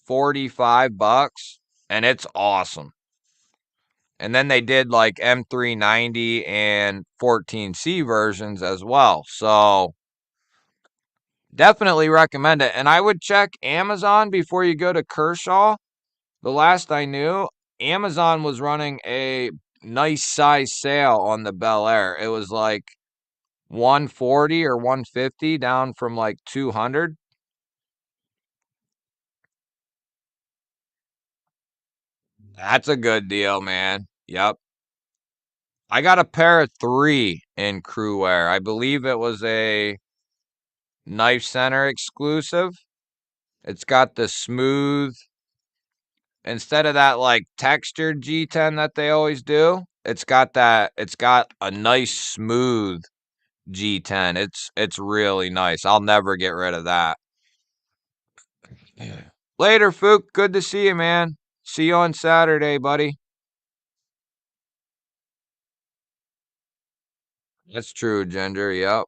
45 bucks, and it's awesome. And then they did like M390 and 14C versions as well. So definitely recommend it. And I would check Amazon before you go to Kershaw. The last I knew, Amazon was running a nice size sale on the Bel Air. It was like 140 or 150 down from like 200. That's a good deal, man. Yep. I got a pair of 3 in Cruair. I believe it was a Knife Center exclusive. It's got the smooth, instead of that like textured G10 that they always do, it's got a nice smooth G10. It's really nice. I'll never get rid of that. Later, Fook. Good to see you, man. See you on Saturday, buddy. That's true, Ginger. Yep.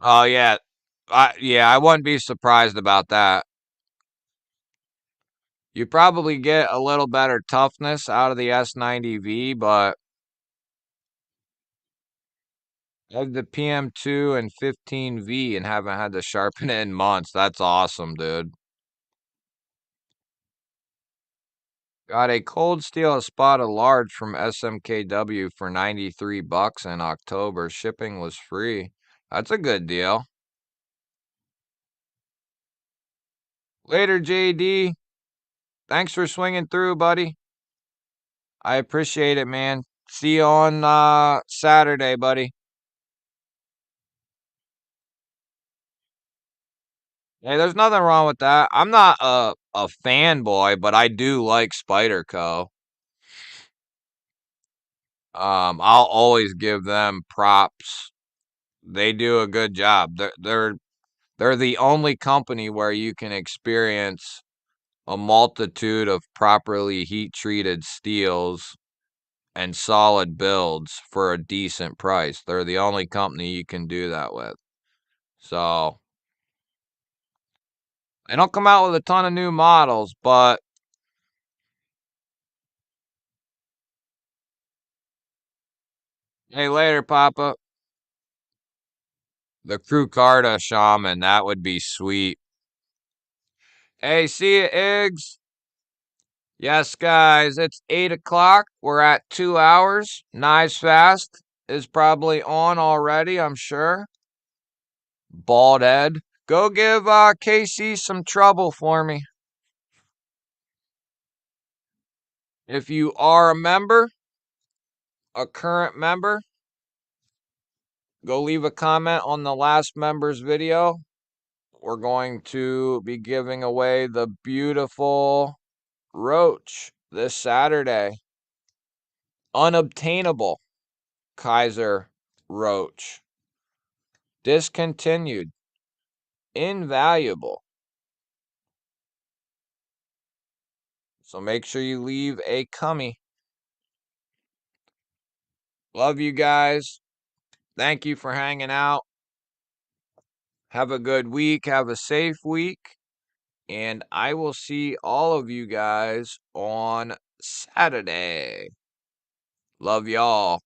Oh yeah. I wouldn't be surprised about that. You probably get a little better toughness out of the S90V, but I have the PM2 and 15V and haven't had to sharpen it in months. That's awesome, dude. Got a cold steel spot of large from SMKW for 93 bucks in October. Shipping was free. That's a good deal. Later, JD. Thanks for swinging through, buddy. I appreciate it, man. See you on Saturday, buddy. Hey, there's nothing wrong with that. I'm not a fanboy, but I do like Spyderco. I'll always give them props. They do a good job. They're the only company where you can experience a multitude of properly heat treated steels and solid builds for a decent price. They're the only company you can do that with. So they don't come out with a ton of new models, but hey, later, Papa. The Carta Shaman, that would be sweet. Hey, see ya, Iggs. Yes, guys, it's 8 o'clock. We're at 2 hours. Knives Fast is probably on already, I'm sure. Bald Ed. Go give KC some trouble for me. If you are a member, a current member, go leave a comment on the last member's video. We're going to be giving away the beautiful Roach this Saturday. Unobtainable Kaiser Roach. Discontinued. Invaluable. So make sure you leave a cummy. Love you guys. Thank you for hanging out. Have a good week. Have a safe week. And I will see all of you guys on Saturday. Love y'all.